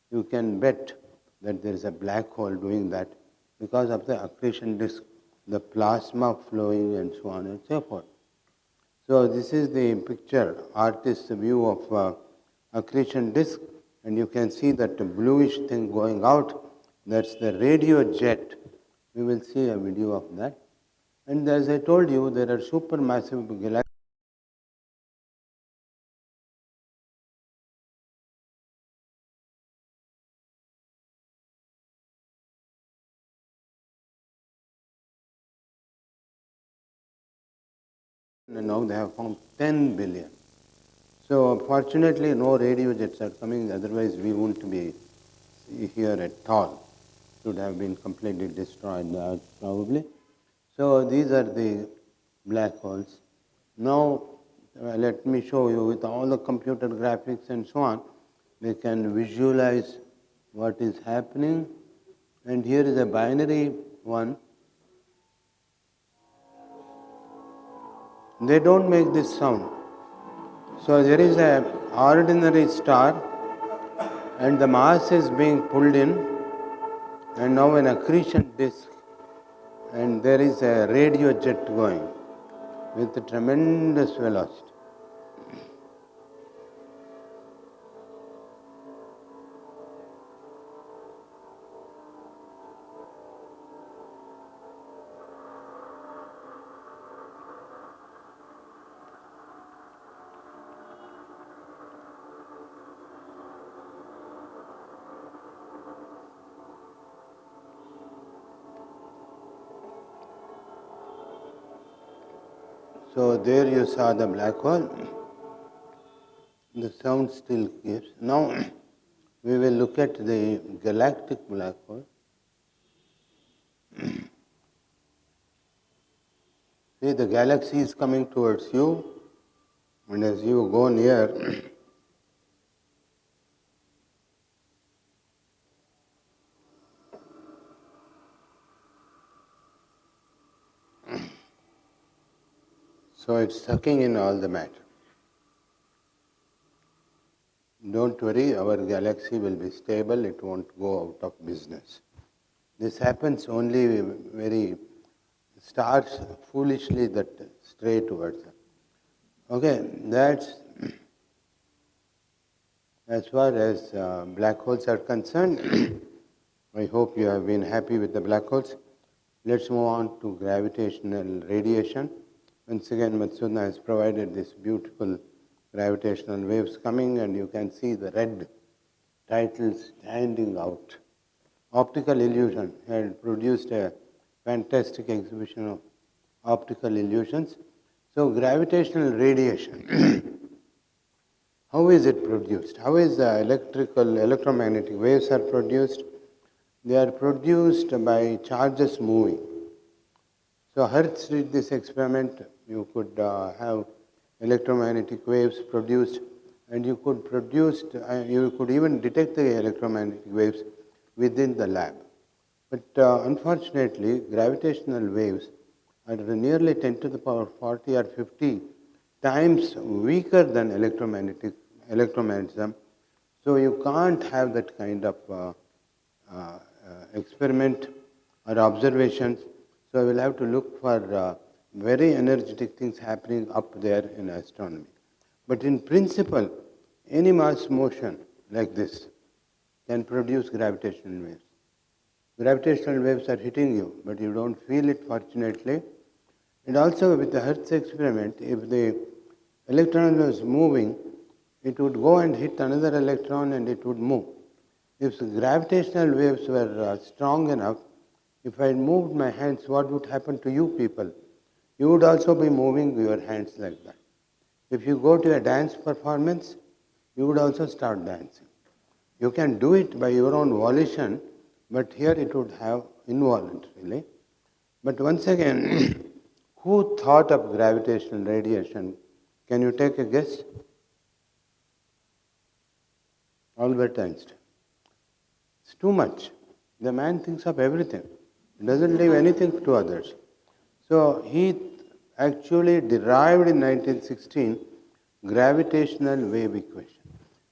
you can bet that there is a black hole doing that because of the accretion disk, the plasma flowing, and so on and so forth. So this is the picture, artist's view of accretion disk, and you can see that bluish thing going out. That's the radio jet. We will see a video of that. And as I told you, there are supermassive galaxies. And now they have found 10 billion. So fortunately, no radio jets are coming, otherwise we wouldn't be here at all. It would have been completely destroyed, probably. So these are the black holes. Now let me show you with all the computer graphics and so on, we can visualize what is happening. And here is a binary one. They don't make this sound. So there is an ordinary star, and the mass is being pulled in, and now an accretion disk, and there is a radio jet going with a tremendous velocity. So there you saw the black hole. The sound still gives. Now we will look at the galactic black hole. See, the galaxy is coming towards you, and as you go near, so it's sucking in all the matter. Don't worry, our galaxy will be stable, it won't go out of business. This happens only very stars foolishly that stray towards us. Okay, that's as far as black holes are concerned. I hope you have been happy with the black holes. Let's move on to gravitational radiation. Once again, Matsuda has provided this beautiful gravitational waves coming, and you can see the red titles standing out. Optical illusion had produced a fantastic exhibition of optical illusions. So gravitational radiation, how is it produced? How is the electromagnetic waves are produced? they are produced by charges moving. So Hertz did this experiment. You could have electromagnetic waves produced, and you could even detect the electromagnetic waves within the lab. But unfortunately, gravitational waves are nearly 10 to the power 40 or 50 times weaker than electromagnetism. So you can't have that kind of experiment or observations. So we'll have to look for very energetic things happening up there in astronomy. But in principle, any mass motion like this can produce gravitational waves. Gravitational waves are hitting you, but you don't feel it, fortunately. And also with the Hertz experiment, if the electron was moving, it would go and hit another electron and it would move. If the gravitational waves were strong enough, if I moved my hands, what would happen to you people? You would also be moving your hands like that. If you go to a dance performance, you would also start dancing. You can do it by your own volition, but here it would have involuntarily. But once again, who thought of gravitational radiation? Can you take a guess? Albert Einstein. It's too much. The man thinks of everything. He doesn't leave anything to others. So he actually derived in 1916 gravitational wave equation.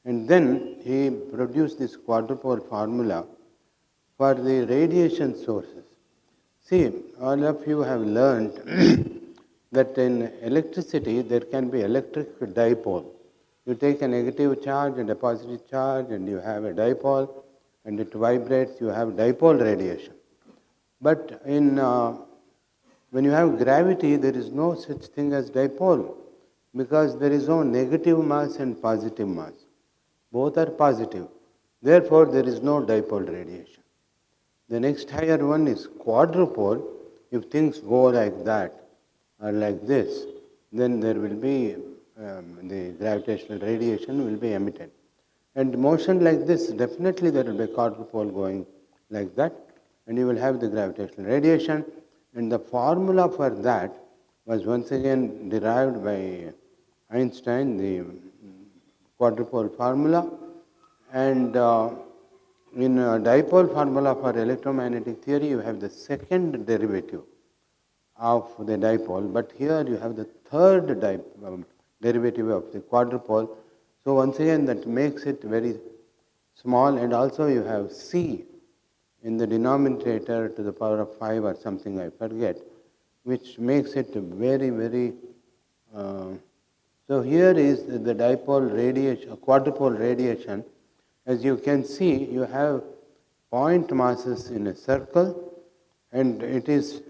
And then he produced this quadrupole formula for the radiation sources. See, all of you have learned that in electricity there can be electric dipole. You take a negative charge and a positive charge and you have a dipole and it vibrates, you have dipole radiation. But when you have gravity, there is no such thing as dipole because there is no negative mass and positive mass. Both are positive. Therefore, there is no dipole radiation. The next higher one is quadrupole. If things go like that or like this, then there will be the gravitational radiation will be emitted. And motion like this, definitely there will be a quadrupole going like that, and you will have the gravitational radiation. And the formula for that was once again derived by Einstein, the quadrupole formula. And in a dipole formula for electromagnetic theory, you have the second derivative of the dipole, but here you have the third derivative of the quadrupole. So once again, that makes it very small, and also you have c in the denominator to the power of 5 or something, I forget, which makes it very, very. So here is the dipole radiation, quadrupole radiation. As you can see, you have point masses in a circle, and it is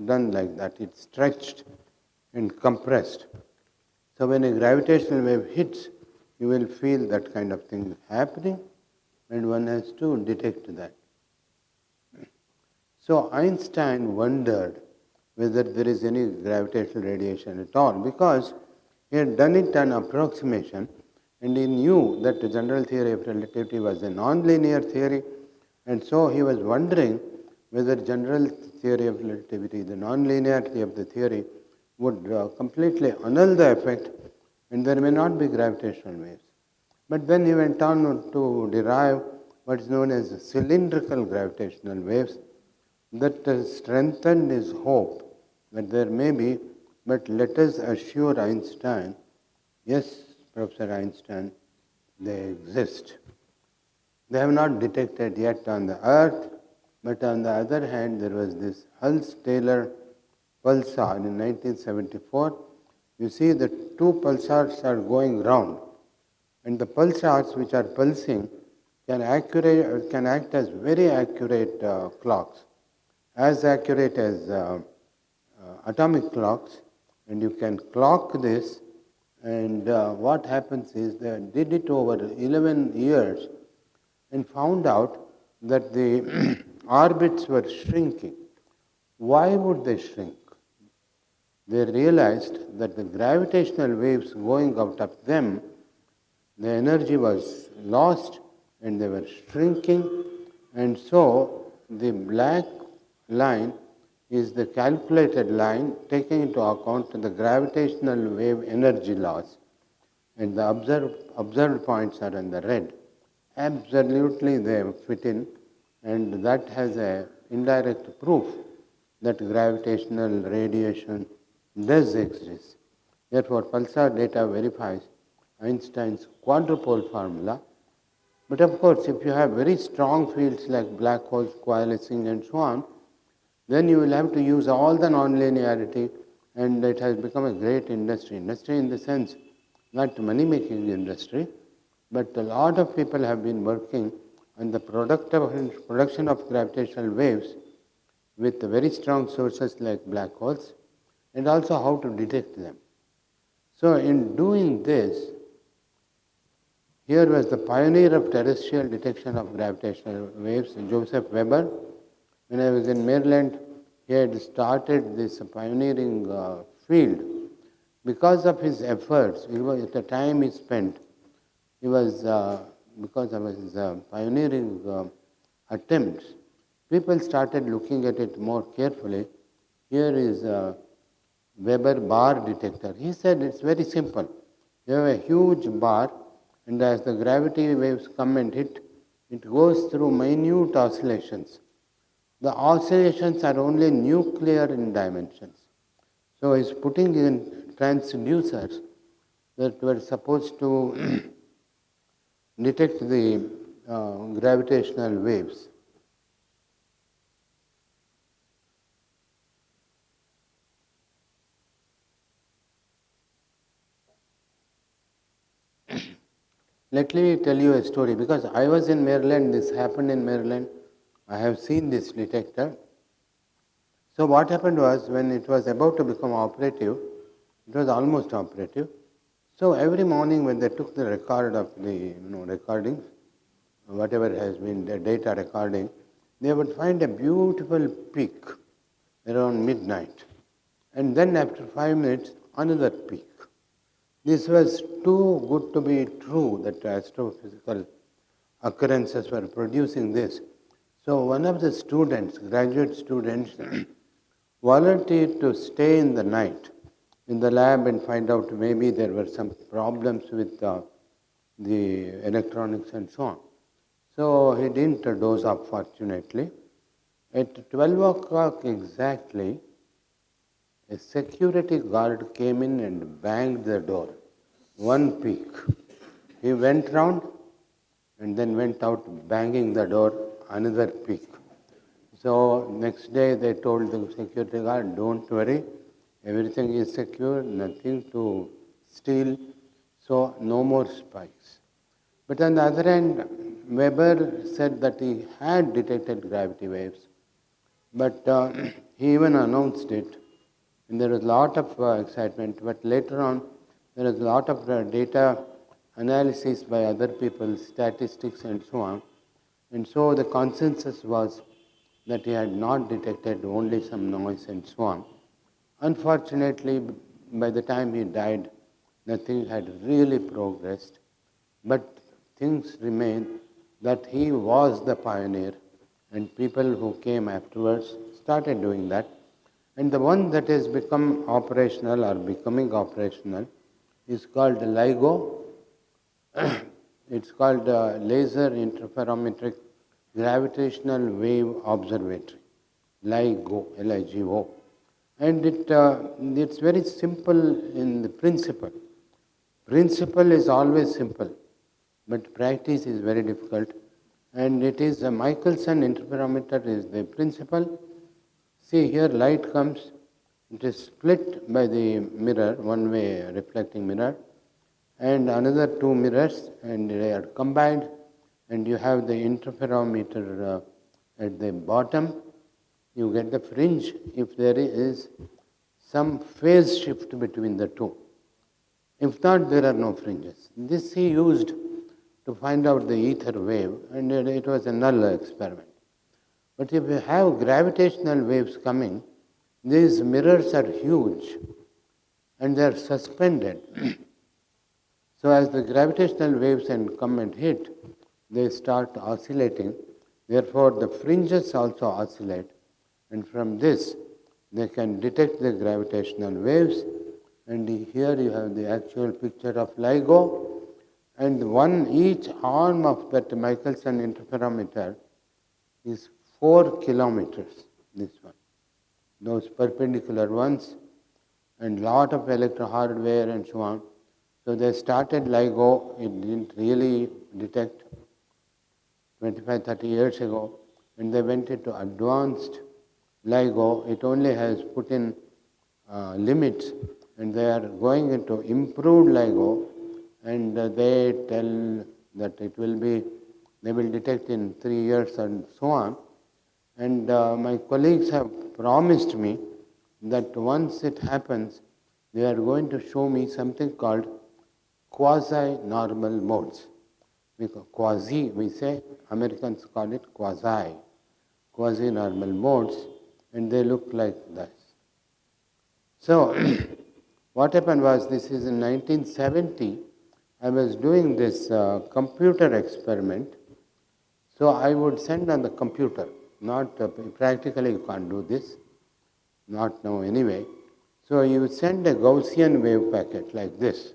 done like that. It's stretched and compressed. So when a gravitational wave hits, you will feel that kind of thing happening, and one has to detect that. So Einstein wondered whether there is any gravitational radiation at all, because he had done it an approximation, and he knew that the general theory of relativity was a nonlinear theory, and so he was wondering whether general theory of relativity, the nonlinearity of the theory, would completely annul the effect, and there may not be gravitational waves. But then he went on to derive what is known as cylindrical gravitational waves that strengthened his hope that there may be, but let us assure Einstein, yes, Professor Einstein, they exist. They have not detected yet on the Earth, but on the other hand, there was this Hulse-Taylor pulsar in 1974. You see the two pulsars are going round, and the pulsars which are pulsing can act as very accurate clocks, as accurate as atomic clocks, and you can clock this. And what happens is they did it over 11 years and found out that the orbits were shrinking. Why would they shrink? They realized that the gravitational waves going out of them, the energy was lost and they were shrinking, And so the black line is the calculated line taking into account the gravitational wave energy loss, and the observed points are in the red. Absolutely they fit in, and that has a indirect proof that gravitational radiation does exist. Therefore, pulsar data verifies Einstein's quadrupole formula. But of course, if you have very strong fields like black holes coalescing and so on, then you will have to use all the nonlinearity, and it has become a great industry. Industry in the sense, not money-making industry, but a lot of people have been working on the production of gravitational waves with very strong sources like black holes, and also how to detect them. So in doing this, here was the pioneer of terrestrial detection of gravitational waves, Joseph Weber. When I was in Maryland, he had started this pioneering field. Because of his efforts, at the time he spent, he was, because of his pioneering attempts, people started looking at it more carefully. Here is Weber bar detector. He said it's very simple. You have a huge bar, and as the gravity waves come and hit, it goes through minute oscillations. The oscillations are only nuclear in dimensions. So he's putting in transducers that were supposed to detect the gravitational waves. Let me tell you a story, because I was in Maryland, this happened in Maryland, I have seen this detector. So what happened was, when it was about to become operative, it was almost operative. So every morning when they took the record of the recordings, whatever has been the data recording, they would find a beautiful peak around midnight. And then after 5 minutes, another peak. This was too good to be true that astrophysical occurrences were producing this. So one of the students, graduate students, volunteered to stay in the night in the lab and find out maybe there were some problems with the electronics and so on. So he didn't doze up, fortunately. At 12 o'clock exactly, a security guard came in and banged the door. One peak. He went round and then went out banging the door, another peak. So next day they told the security guard, don't worry, everything is secure, nothing to steal, so no more spikes. But on the other hand, Weber said that he had detected gravity waves, but he even announced it. And there was a lot of excitement, but later on, there was a lot of data analysis by other people, statistics and so on. And so the consensus was that he had not detected, only some noise and so on. Unfortunately, by the time he died, nothing had really progressed, but things remain that he was the pioneer, and people who came afterwards started doing that. And the one that has become operational or becoming operational is called LIGO. It's called Laser Interferometric Gravitational Wave Observatory, LIGO, L-I-G-O. And it's very simple in the principle. Principle is always simple, but practice is very difficult. And it is a Michelson interferometer is the principle. See here, light comes, it is split by the mirror, one-way reflecting mirror, and another two mirrors, and they are combined, and you have the interferometer at the bottom. You get the fringe if there is some phase shift between the two. If not, there are no fringes. This he used to find out the ether wave, and it was a null experiment. But if you have gravitational waves coming, these mirrors are huge and they are suspended. So as the gravitational waves come and hit, they start oscillating. Therefore, the fringes also oscillate, and from this they can detect the gravitational waves. And here you have the actual picture of LIGO, and each arm of that Michelson interferometer is 4 kilometers, this one. Those perpendicular ones, and lot of electro hardware and so on. So they started LIGO, it didn't really detect 25, 30 years ago, and they went into advanced LIGO. It only has put in limits, and they are going into improved LIGO, and they tell that they will detect in 3 years and so on. And my colleagues have promised me that once it happens, they are going to show me something called quasi-normal modes. Because quasi, we say, Americans call it quasi-normal modes, and they look like this. So, what happened was, this is in 1970, I was doing this computer experiment. So I would send on the computer, not practically you can't do this, not now anyway. So you send a Gaussian wave packet like this,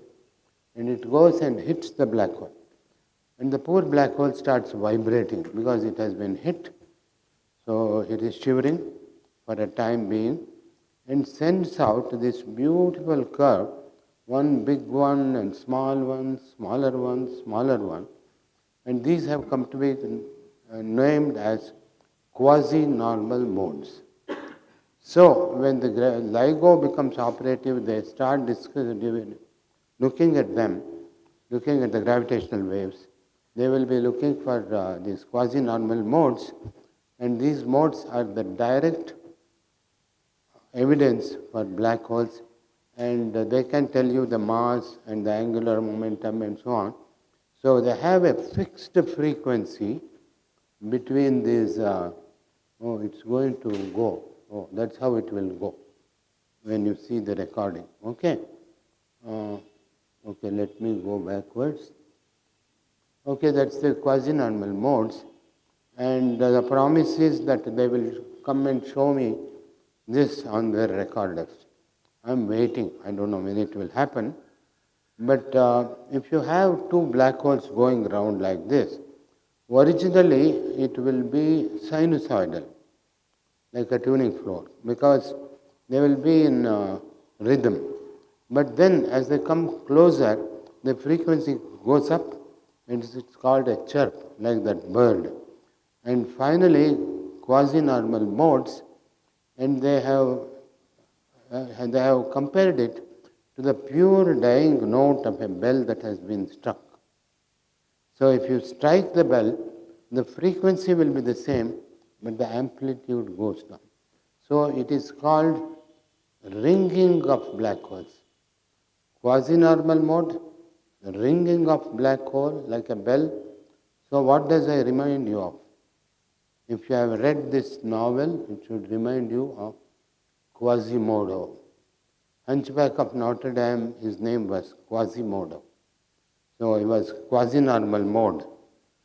and it goes and hits the black hole. And the poor black hole starts vibrating because it has been hit. So it is shivering for a time being and sends out this beautiful curve, one big one and small one, smaller one, smaller one. And these have come to be named as quasi-normal modes. So when the LIGO becomes operative, they start looking at them, looking at the gravitational waves. They will be looking for these quasi-normal modes, and these modes are the direct evidence for black holes, and they can tell you the mass and the angular momentum and so on. So they have a fixed frequency between these, it's going to go. Oh, that's how it will go when you see the recording. Okay. Okay, let me go backwards. Okay, that's the quasi-normal modes. And the promise is that they will come and show me this on their recorders. I'm waiting. I don't know when it will happen. But if you have two black holes going around like this, originally it will be sinusoidal, like a tuning fork, because they will be in rhythm. But then as they come closer, the frequency goes up, and it's called a chirp, like that bird. And finally, quasi-normal modes, and they have compared it to the pure dying note of a bell that has been struck. So if you strike the bell, the frequency will be the same, but the amplitude goes down. So it is called ringing of black holes. Quasi-normal mode, ringing of black hole like a bell. So what does I remind you of? If you have read this novel, it should remind you of Quasimodo. Hunchback of Notre Dame, his name was Quasimodo. So it was quasi-normal mode,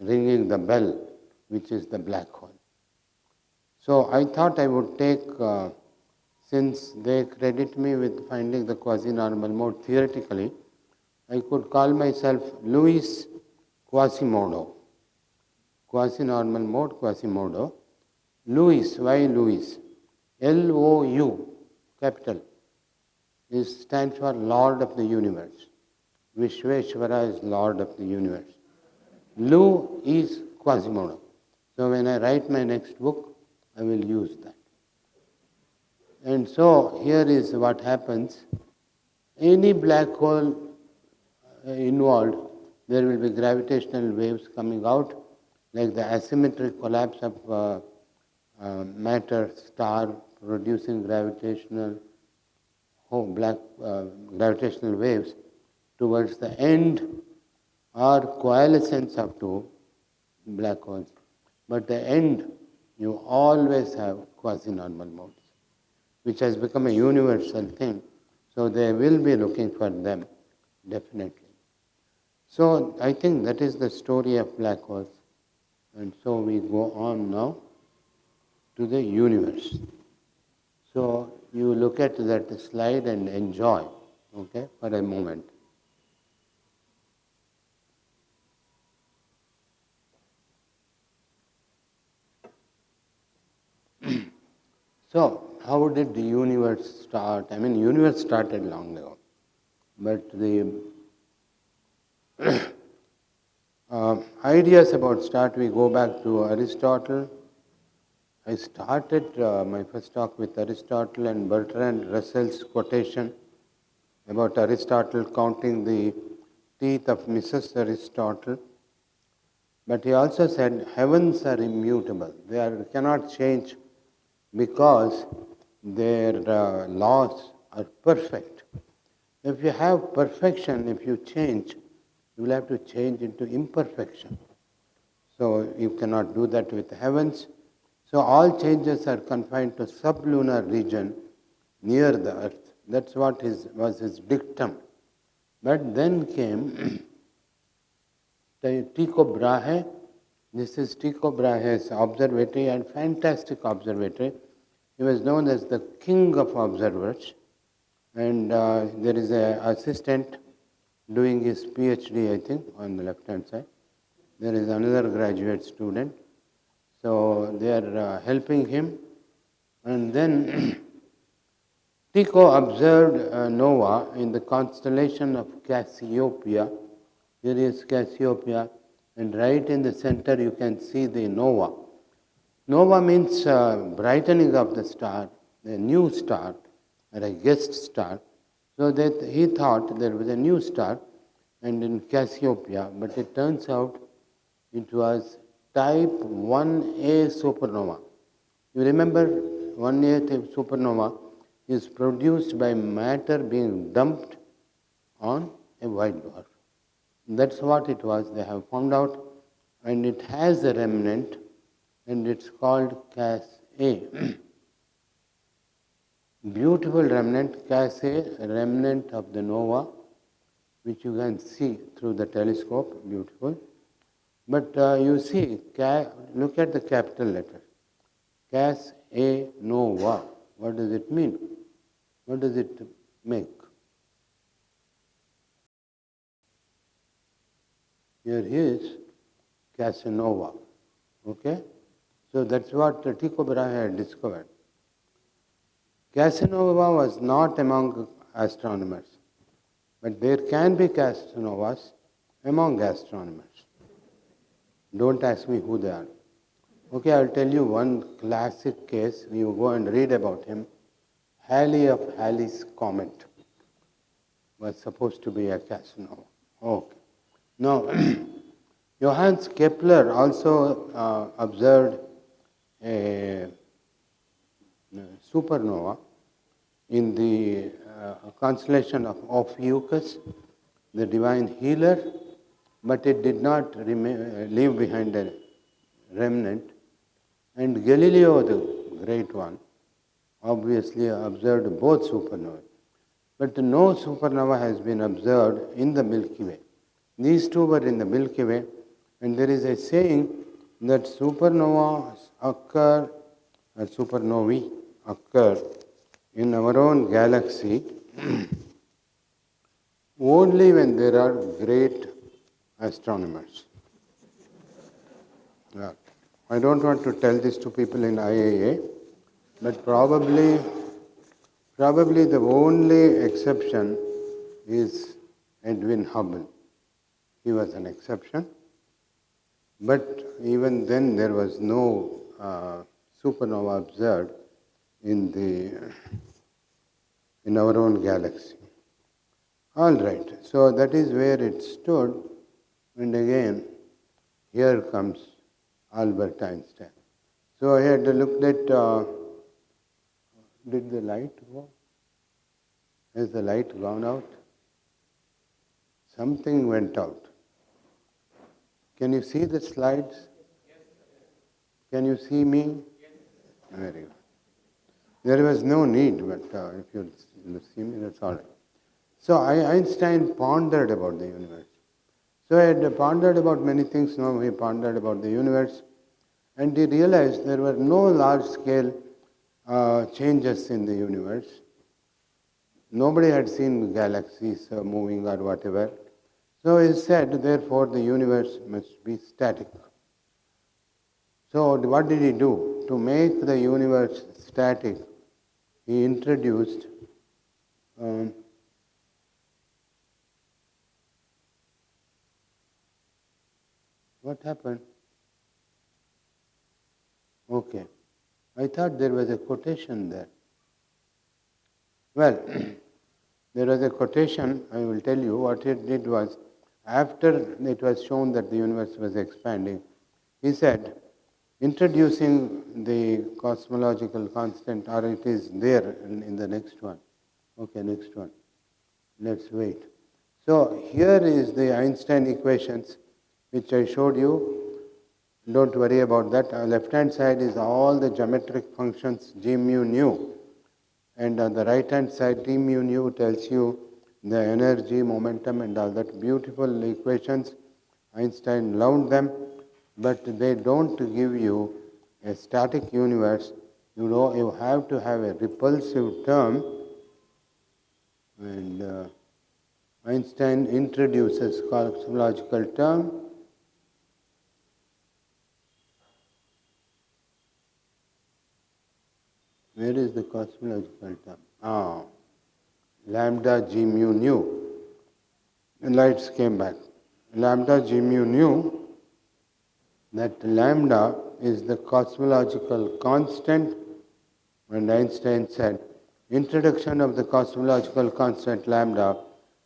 ringing the bell, which is the black hole. So I thought I would take, since they credit me with finding the quasi-normal mode theoretically, I could call myself Louis Quasimodo. Quasi-normal mode, Quasimodo. Louis, why Louis? L-O-U, capital, stands for Lord of the Universe. Vishveshvara is Lord of the Universe. Lu is Quasimodo. So when I write my next book, I will use that. And so here is what happens. Any black hole involved, there will be gravitational waves coming out, like the asymmetric collapse of matter star producing gravitational gravitational waves towards the end, or coalescence of two black holes. But the end, you always have quasi-normal modes, which has become a universal thing. So they will be looking for them, definitely. So I think that is the story of black holes. And so we go on now to the universe. So you look at that slide and enjoy, okay, for a moment. So, how did the universe start? I mean, universe started long ago, but the ideas about start, we go back to Aristotle. I started my first talk with Aristotle and Bertrand Russell's quotation about Aristotle counting the teeth of Mrs. Aristotle. But he also said heavens are immutable. Cannot change because their laws are perfect. If you have perfection, if you change, you will have to change into imperfection. So you cannot do that with heavens. So all changes are confined to sublunar region near the earth. That's what was his dictum. But then came Tycho Brahe. This is Tycho Brahe's observatory, and fantastic observatory. He was known as the king of observers. And there is an assistant doing his PhD, I think, on the left-hand side. There is another graduate student. So they are helping him. And then Tycho observed nova in the constellation of Cassiopeia. Here is Cassiopeia, and right in the center you can see the nova. Nova means brightening of the star, a new star, or a guest star. So that he thought there was a new star, and in Cassiopeia, but it turns out it was type 1a supernova. You remember 1a type supernova is produced by matter being dumped on a white dwarf. That's what it was, they have found out, and it has a remnant, and it's called Cas A. Beautiful remnant, Cas A, remnant of the nova, which you can see through the telescope, beautiful. But you see, look at the capital letter, Cas A nova. What does it mean? What does it make? Here is Casanova. Okay? So that's what Tycho Brahe had discovered. Casanova was not among astronomers, but there can be Casanovas among astronomers. Don't ask me who they are. Okay, I'll tell you one classic case. You go and read about him. Halley of Halley's comet was supposed to be a Casanova. Okay. Now, Johannes Kepler also observed a supernova in the constellation of Ophiuchus, the divine healer, but it did not leave behind a remnant. And Galileo, the great one, obviously observed both supernovae. But no supernova has been observed in the Milky Way. These two were in the Milky Way, and there is a saying that supernovas occur, or supernovae occur in our own galaxy only when there are great astronomers. I don't want to tell this to people in IAA, but probably the only exception is Edwin Hubble. He was an exception, but even then there was no supernova observed in our own galaxy. All right, so that is where it stood, and again, here comes Albert Einstein. So I had looked at, did the light go? Has the light gone out? Something went out. Can you see the slides? Can you see me? Very good. There was no need, but if you see me, that's all right. So Einstein pondered about the universe. So he had pondered about many things. Now he pondered about the universe, and he realized there were no large-scale changes in the universe. Nobody had seen galaxies moving or whatever. So he said, therefore, the universe must be static. So what did he do? To make the universe static, he introduced what happened? Okay. I thought there was a quotation there. Well, there was a quotation, I will tell you. What it did was, after it was shown that the universe was expanding, he said, introducing the cosmological constant, or it is there in the next one. Okay, next one. Let's wait. So here is the Einstein equations, which I showed you. Don't worry about that. Left-hand side is all the geometric functions, g, mu, nu. And on the right-hand side, T mu nu tells you the energy, momentum, and all that beautiful equations. Einstein loved them, but they don't give you a static universe. You know, you have to have a repulsive term, and Einstein introduces cosmological term. Where is the cosmological term? Lambda g mu nu. The lights came back. Lambda g mu nu, that lambda is the cosmological constant, and Einstein said, introduction of the cosmological constant lambda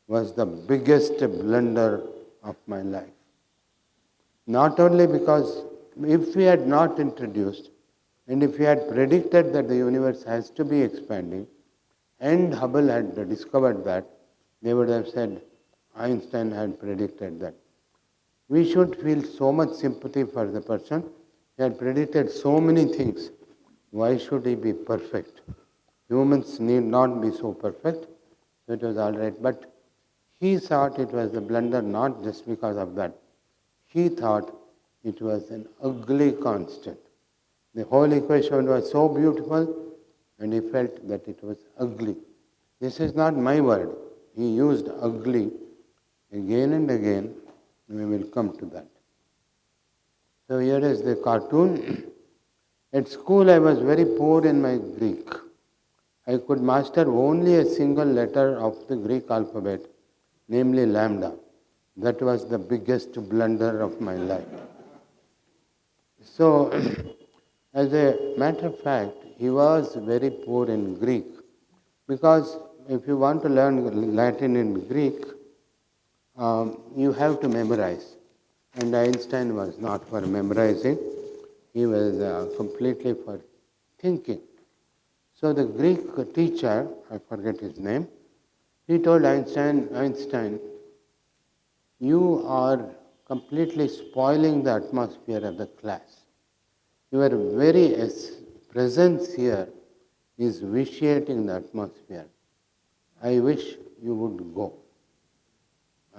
was the biggest blunder of my life. Not only because if we had not introduced, and if we had predicted that the universe has to be expanding, and Hubble had discovered that, they would have said Einstein had predicted that. We should feel so much sympathy for the person. He had predicted so many things. Why should he be perfect? Humans need not be so perfect. So it was all right. But he thought it was a blunder not just because of that. He thought it was an ugly constant. The whole equation was so beautiful, and he felt that it was ugly. This is not my word. He used ugly again and again. We will come to that. So here is the cartoon. At school I was very poor in my Greek. I could master only a single letter of the Greek alphabet, namely lambda. That was the biggest blunder of my life. So, as a matter of fact, he was very poor in Greek, because if you want to learn Latin in Greek, you have to memorize. And Einstein was not for memorizing, he was completely for thinking. So the Greek teacher, I forget his name, he told Einstein, you are completely spoiling the atmosphere of the class. Your very presence here is vitiating the atmosphere. I wish you would go.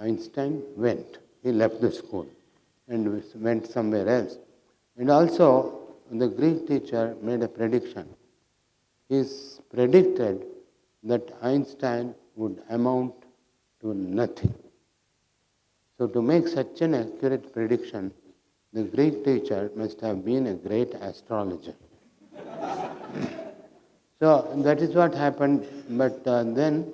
Einstein went. He left the school and went somewhere else. And also, the Greek teacher made a prediction. He predicted that Einstein would amount to nothing. So to make such an accurate prediction, the Greek teacher must have been a great astrologer. So that is what happened. But then,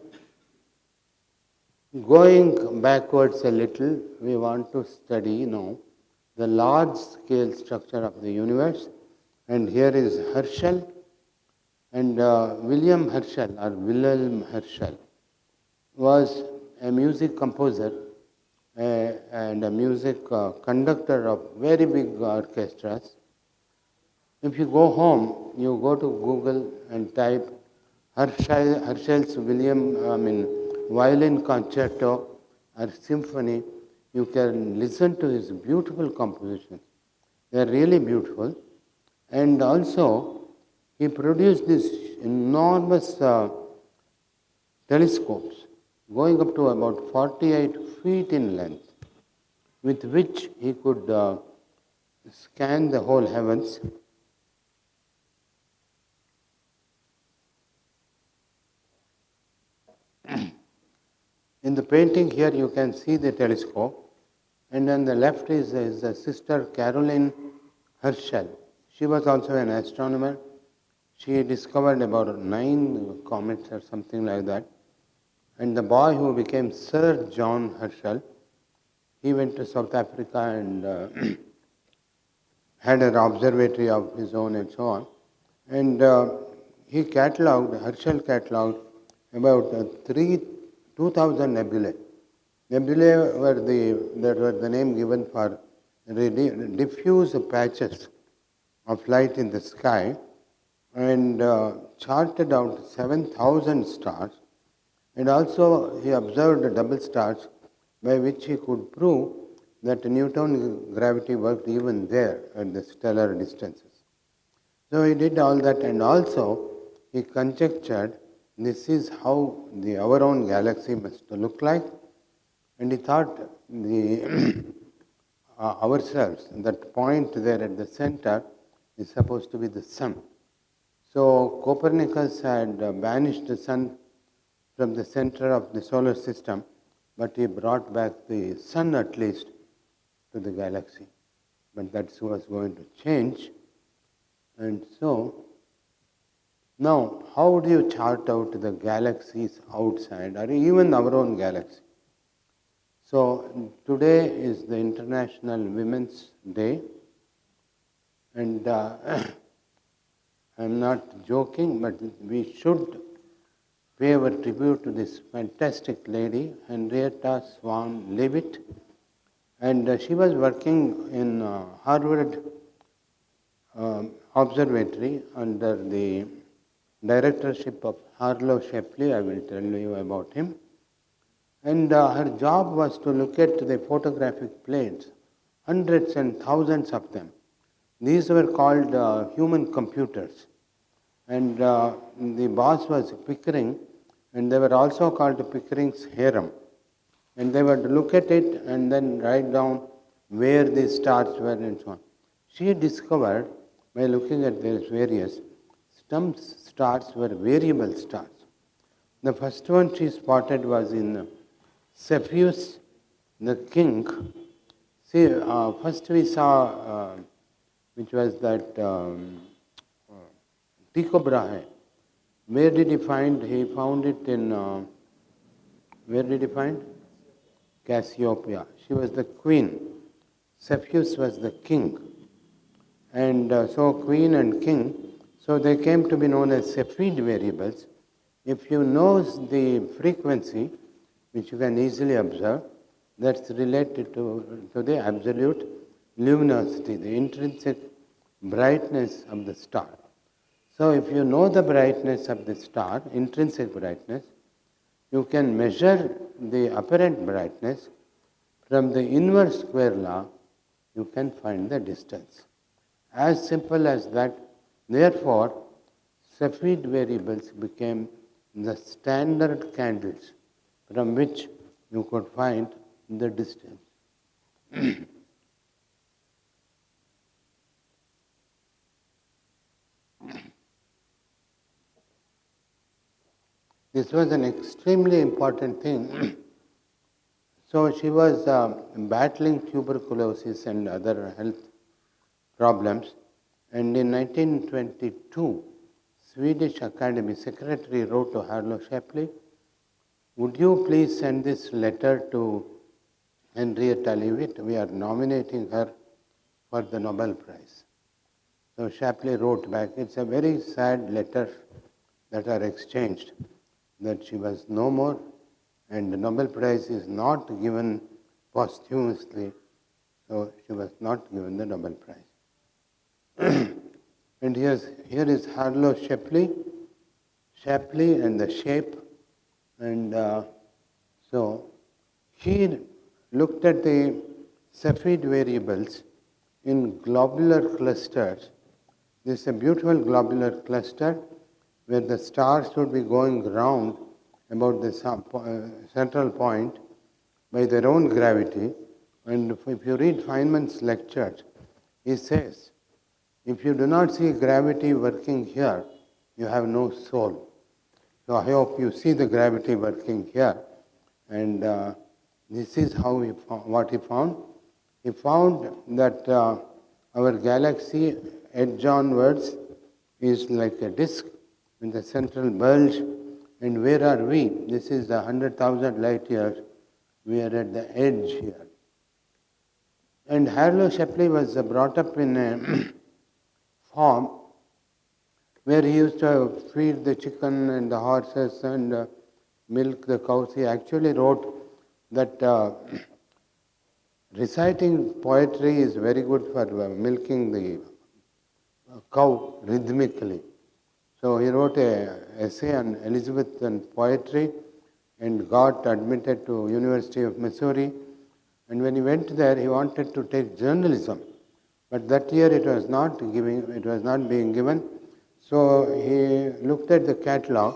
going backwards a little, we want to study now the large-scale structure of the universe. And here is Herschel. And William Herschel, or Wilhelm Herschel, was a music composer and a music conductor of very big orchestras. If you go home, you go to Google and type Herschel's violin concerto or symphony. You can listen to his beautiful compositions. They are really beautiful. And also, he produced these enormous telescopes going up to about 48 feet in length. with which he could scan the whole heavens. In the painting here you can see the telescope, and on the left is the sister Caroline Herschel. She was also an astronomer. She discovered about 9 comets or something like that. And the boy who became Sir John Herschel, he went to South Africa and had an observatory of his own and so on. And Herschel catalogued about 2,000 nebulae. Nebulae were the name given for diffuse patches of light in the sky, and charted out 7,000 stars. And also he observed double stars by which he could prove that Newtonian gravity worked even there at the stellar distances. So he did all that, and also he conjectured this is how our own galaxy must look like, and he thought ourselves, that point there at the center is supposed to be the sun. So Copernicus had banished the sun from the center of the solar system, but he brought back the sun at least to the galaxy. But that was going to change. And so, now how do you chart out the galaxies outside or even our own galaxy? So today is the International Women's Day, and I'm not joking, but we should pay our tribute to this fantastic lady, Henrietta Swan Leavitt. And she was working in Harvard Observatory under the directorship of Harlow Shapley. I will tell you about him. And her job was to look at the photographic plates, hundreds and thousands of them. These were called human computers. And the boss was Pickering, and they were also called Pickering's harem. And they would look at it and then write down where the stars were and so on. She discovered, by looking at these various, some stars were variable stars. The first one she spotted was in Cepheus the king. See, first we saw, which was that Tycho Brahe. Where did he find? He found it in, where did he find? Cassiopeia. She was the queen. Cepheus was the king. And so queen and king, so they came to be known as Cepheid variables. If you know the frequency, which you can easily observe, that's related to the absolute luminosity, the intrinsic brightness of the star. So if you know the brightness of the star, intrinsic brightness, you can measure the apparent brightness. From the inverse square law, you can find the distance. As simple as that. Therefore, Cepheid variables became the standard candles from which you could find the distance. This was an extremely important thing. So she was battling tuberculosis and other health problems. And in 1922, Swedish Academy Secretary wrote to Harlow Shapley, would you please send this letter to Henrietta Leavitt? We are nominating her for the Nobel Prize. So Shapley wrote back. It's a very sad letter that are exchanged, that she was no more, and the Nobel Prize is not given posthumously, so she was not given the Nobel Prize. And here is Harlow Shapley and the shape, and so he looked at the Cepheid variables in globular clusters. This is a beautiful globular cluster where the stars would be going round about the central point by their own gravity, And if you read Feynman's lectures, he says, if you do not see gravity working here, you have no soul. So I hope you see the gravity working here. And this is how what he found. He found that our galaxy edge onwards is like a disk in the central bulge. And where are we? This is the 100,000 light years. We are at the edge here. And Harlow Shapley was brought up in a farm where he used to feed the chicken and the horses and milk the cows. He actually wrote that reciting poetry is very good for milking the cow rhythmically. So he wrote an essay on Elizabethan poetry and got admitted to University of Missouri. And when he went there, he wanted to take journalism. But that year it was not being given. So he looked at the catalog.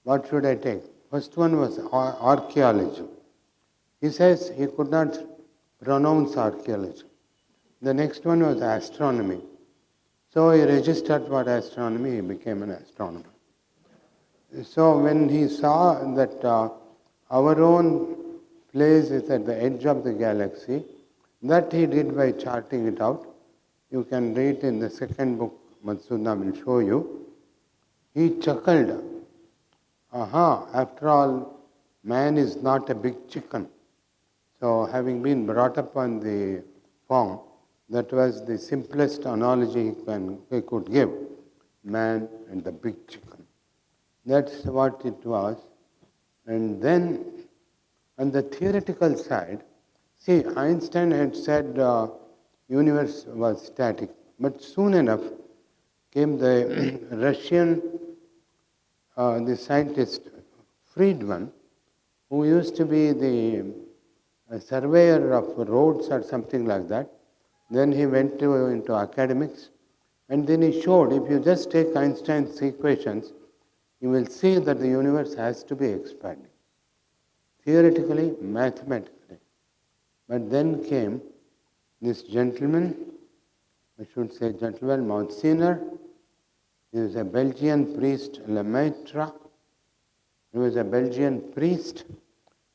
What should I take? First one was archaeology. He says he could not pronounce archaeology. The next one was astronomy. So he registered for astronomy, he became an astronomer. So when he saw that our own place is at the edge of the galaxy, that he did by charting it out. You can read in the second book, Matsuda will show you. He chuckled. After all, man is not a big chicken. So having been brought up on the farm, that was the simplest analogy he could give, man and the big chicken. That's what it was. And then on the theoretical side, see, Einstein had said universe was static, but soon enough came the Russian the scientist Friedman, who used to be the surveyor of roads or something like that. Then he went into academics, and then he showed if you just take Einstein's equations, you will see that the universe has to be expanding. Theoretically, mathematically. But then came this gentleman, I should say gentleman, Monsignor. He was a Belgian priest, Lemaitre. He was a Belgian priest,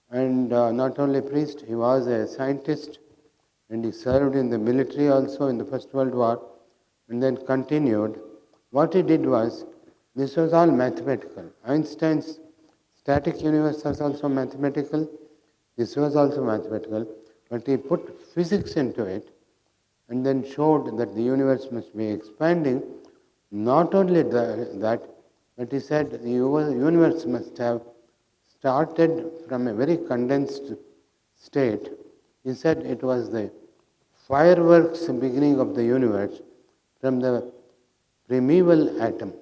and not only priest, he was a scientist, and he served in the military also in the First World War, and then continued. What he did was, this was all mathematical. Einstein's static universe was also mathematical. This was also mathematical, but he put physics into it, and then showed that the universe must be expanding. Not only that, but he said the universe must have started from a very condensed state. He said it was the fireworks beginning of the universe from the primeval atom.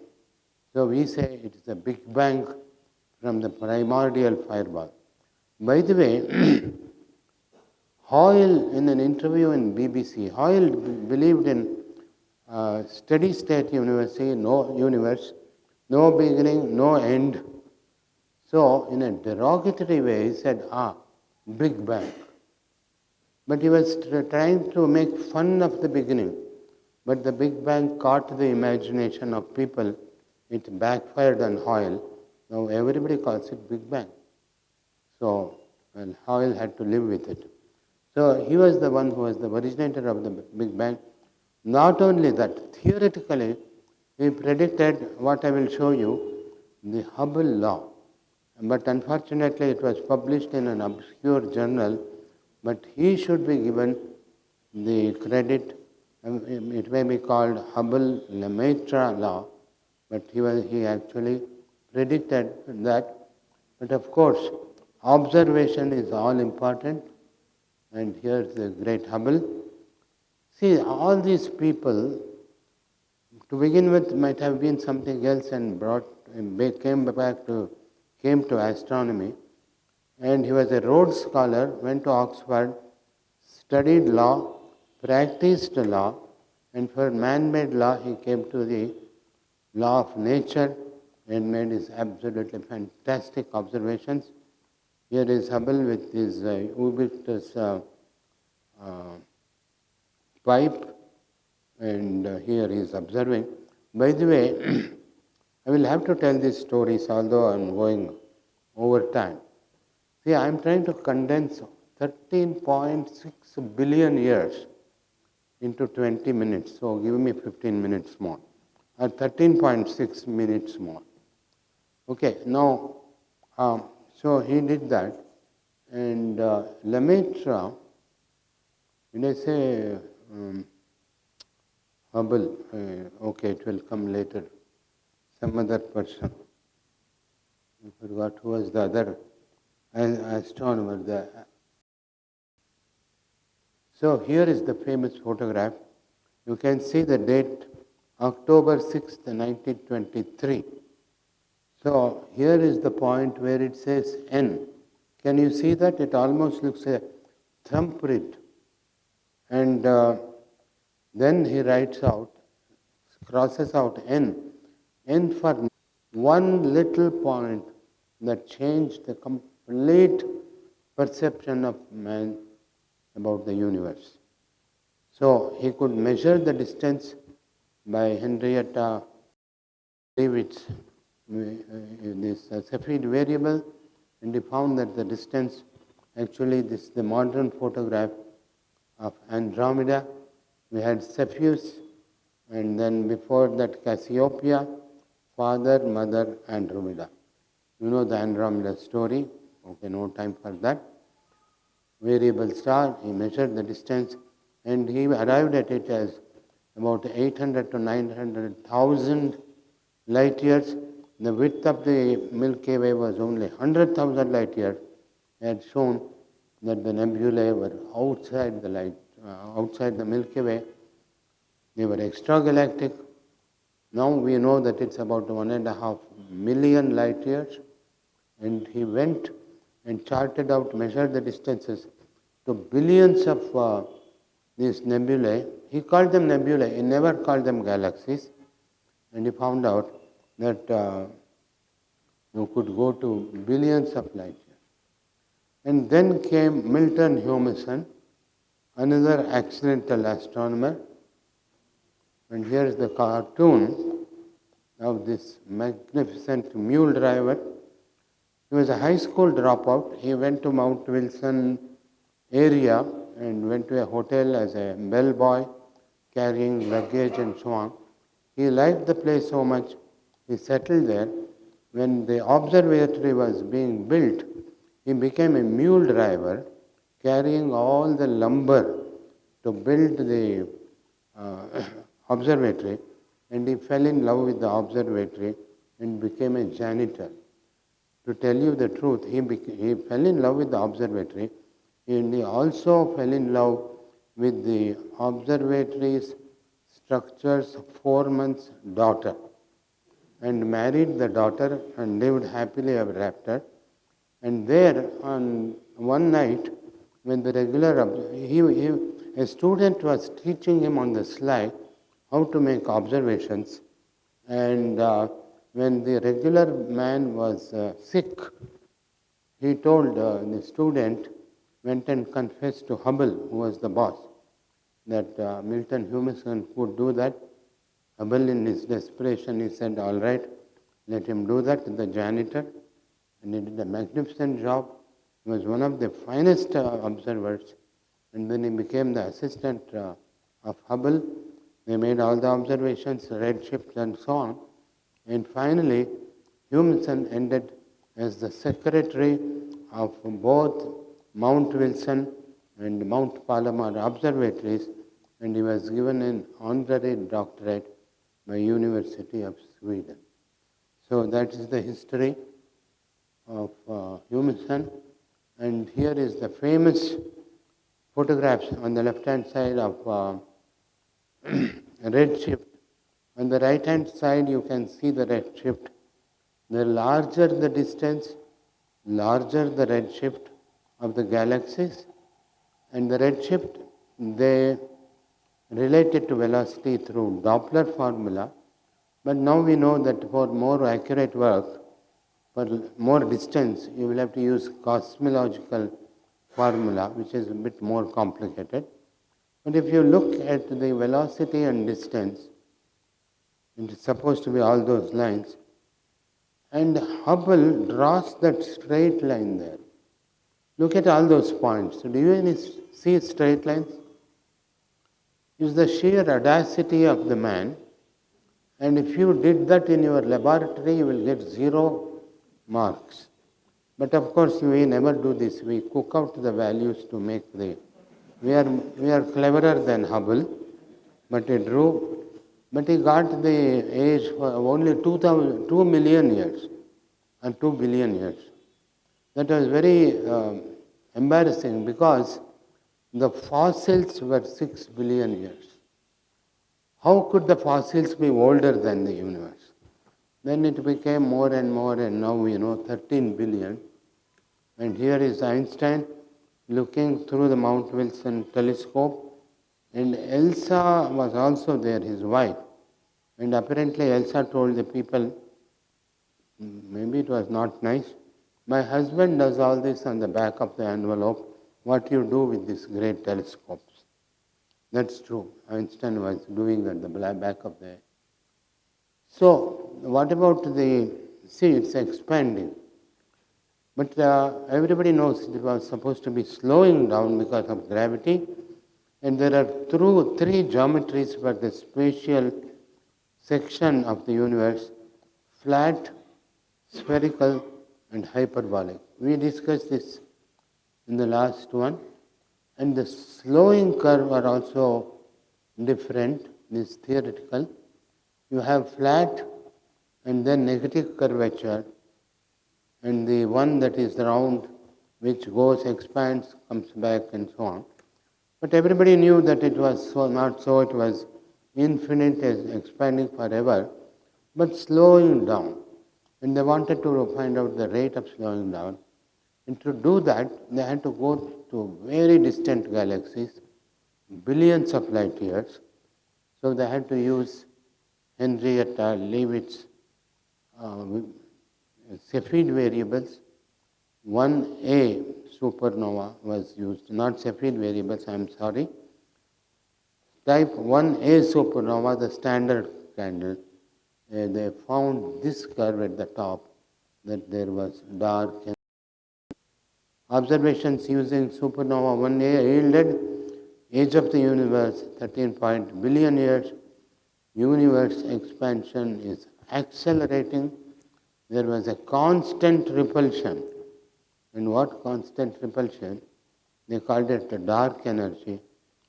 So we say it is the Big Bang from the primordial fireball. By the way, Hoyle, in an interview in BBC, Hoyle believed in steady state universe, no beginning, no end. So, in a derogatory way, he said, Big Bang. But he was trying to make fun of the beginning. But the Big Bang caught the imagination of people. It backfired on Hoyle. Now everybody calls it Big Bang. So, Hoyle had to live with it. So, he was the one who was the originator of the Big Bang. Not only that, theoretically, he predicted what I will show you, the Hubble law. But unfortunately, it was published in an obscure journal, but he should be given the credit. It may be called Hubble-Lemaitre law, but he actually predicted that. But of course, observation is all important, and here's the great Hubble. See, all these people, to begin with, might have been something else and came to astronomy. And he was a Rhodes Scholar, went to Oxford, studied law, practiced law, and for man-made law, he came to the law of nature and made his absolutely fantastic observations. Here is Hubble with his ubiquitous pipe, and here he is observing. By the way, I will have to tell these stories, although I am going over time. See, I am trying to condense 13.6 billion years into 20 minutes. So give me 15 minutes more, or 13.6 minutes more. Okay, now, so he did that, and Lemaitre, did I say Hubble? Okay, it will come later. Some other person. I forgot who was the other astronomer. So here is the famous photograph. You can see the date, October 6th, 1923. So here is the point where it says N. Can you see that? It almost looks a thumbprint. And then he writes out, crosses out N. N for one little point that changed the complete perception of man about the universe. So he could measure the distance by Henrietta Leavitt's this Cepheid variable, and he found that the distance, actually this is the modern photograph of Andromeda. We had Cepheus, and then before that Cassiopeia, father, mother, Andromeda. You know the Andromeda story, okay, no time for that. Variable star, he measured the distance, and he arrived at it as about 800 to 900,000 light years. The width of the Milky Way was only 100,000 light years. He had shown that the nebulae were outside the Milky Way. They were extragalactic. Now we know that it's about 1.5 million light years. And he went and charted out, measured the distances to billions of these nebulae. He called them nebulae, he never called them galaxies. And he found out that you could go to billions of light years. And then came Milton Humason, another accidental astronomer. And here is the cartoon of this magnificent mule driver. He was a high school dropout. He went to Mount Wilson area and went to a hotel as a bellboy, carrying luggage and so on. He liked the place so much, he settled there. When the observatory was being built, he became a mule driver, carrying all the lumber to build the observatory, and he fell in love with the observatory and became a janitor. To tell you the truth, he fell in love with the observatory, and he also fell in love with the observatory's structure's 4-month daughter, and married the daughter and lived happily ever after. And there, on one night, when the a student was teaching him on the sly how to make observations, and when the regular man was sick, he told the student, went and confessed to Hubble, who was the boss, that Milton Humason could do that. Hubble, in his desperation, he said, all right, let him do that, the janitor. And he did a magnificent job. He was one of the finest observers. And then he became the assistant of Hubble. They made all the observations, redshift and so on. And finally, Humason ended as the secretary of both Mount Wilson and Mount Palomar observatories, and he was given an honorary doctorate by University of Sweden. So that is the history of Humason. And here is the famous photographs on the left-hand side of redshift. On the right-hand side, you can see the redshift. The larger the distance, larger the redshift of the galaxies. And the redshift, they relate it to velocity through Doppler formula. But now we know that for more accurate work, for more distance, you will have to use cosmological formula, which is a bit more complicated. But if you look at the velocity and distance, it is supposed to be all those lines, and Hubble draws that straight line there. Look at all those points. Do you see straight lines? It's the sheer audacity of the man, and if you did that in your laboratory, you will get 0 marks. But of course, we never do this. We cook out the values to make the. We are cleverer than Hubble, but he drew. But he got the age for only 2 million years or 2 billion years. That was very embarrassing because the fossils were 6 billion years. How could the fossils be older than the universe? Then it became more and more, and now we know 13 billion. And here is Einstein looking through the Mount Wilson telescope, and Elsa was also there, his wife. And apparently Elsa told the people, maybe it was not nice, my husband does all this on the back of the envelope, what you do with these great telescopes. That's true. Einstein was doing at the back of the. So, what about see, it's expanding. But everybody knows it was supposed to be slowing down because of gravity. And there are three geometries for the spatial section of the universe: flat, spherical, and hyperbolic. We discussed this in the last one. And the slowing curve are also different, this theoretical. You have flat and then negative curvature, and the one that is round, which goes, expands, comes back, and so on. But everybody knew that it was not so, it was infinite, as expanding forever, but slowing down. And they wanted to find out the rate of slowing down. And to do that, they had to go to very distant galaxies, billions of light years. So they had to use Henrietta Leavitt's Cepheid variables. 1A supernova was used, not Cepheid variables, I am sorry. Type 1A supernova, the standard candle, they found this curve at the top, that there was dark. Observations using supernova 1A yielded age of the universe 13 billion years. Universe expansion is accelerating. There was a constant repulsion. And what constant repulsion? They called it the dark energy.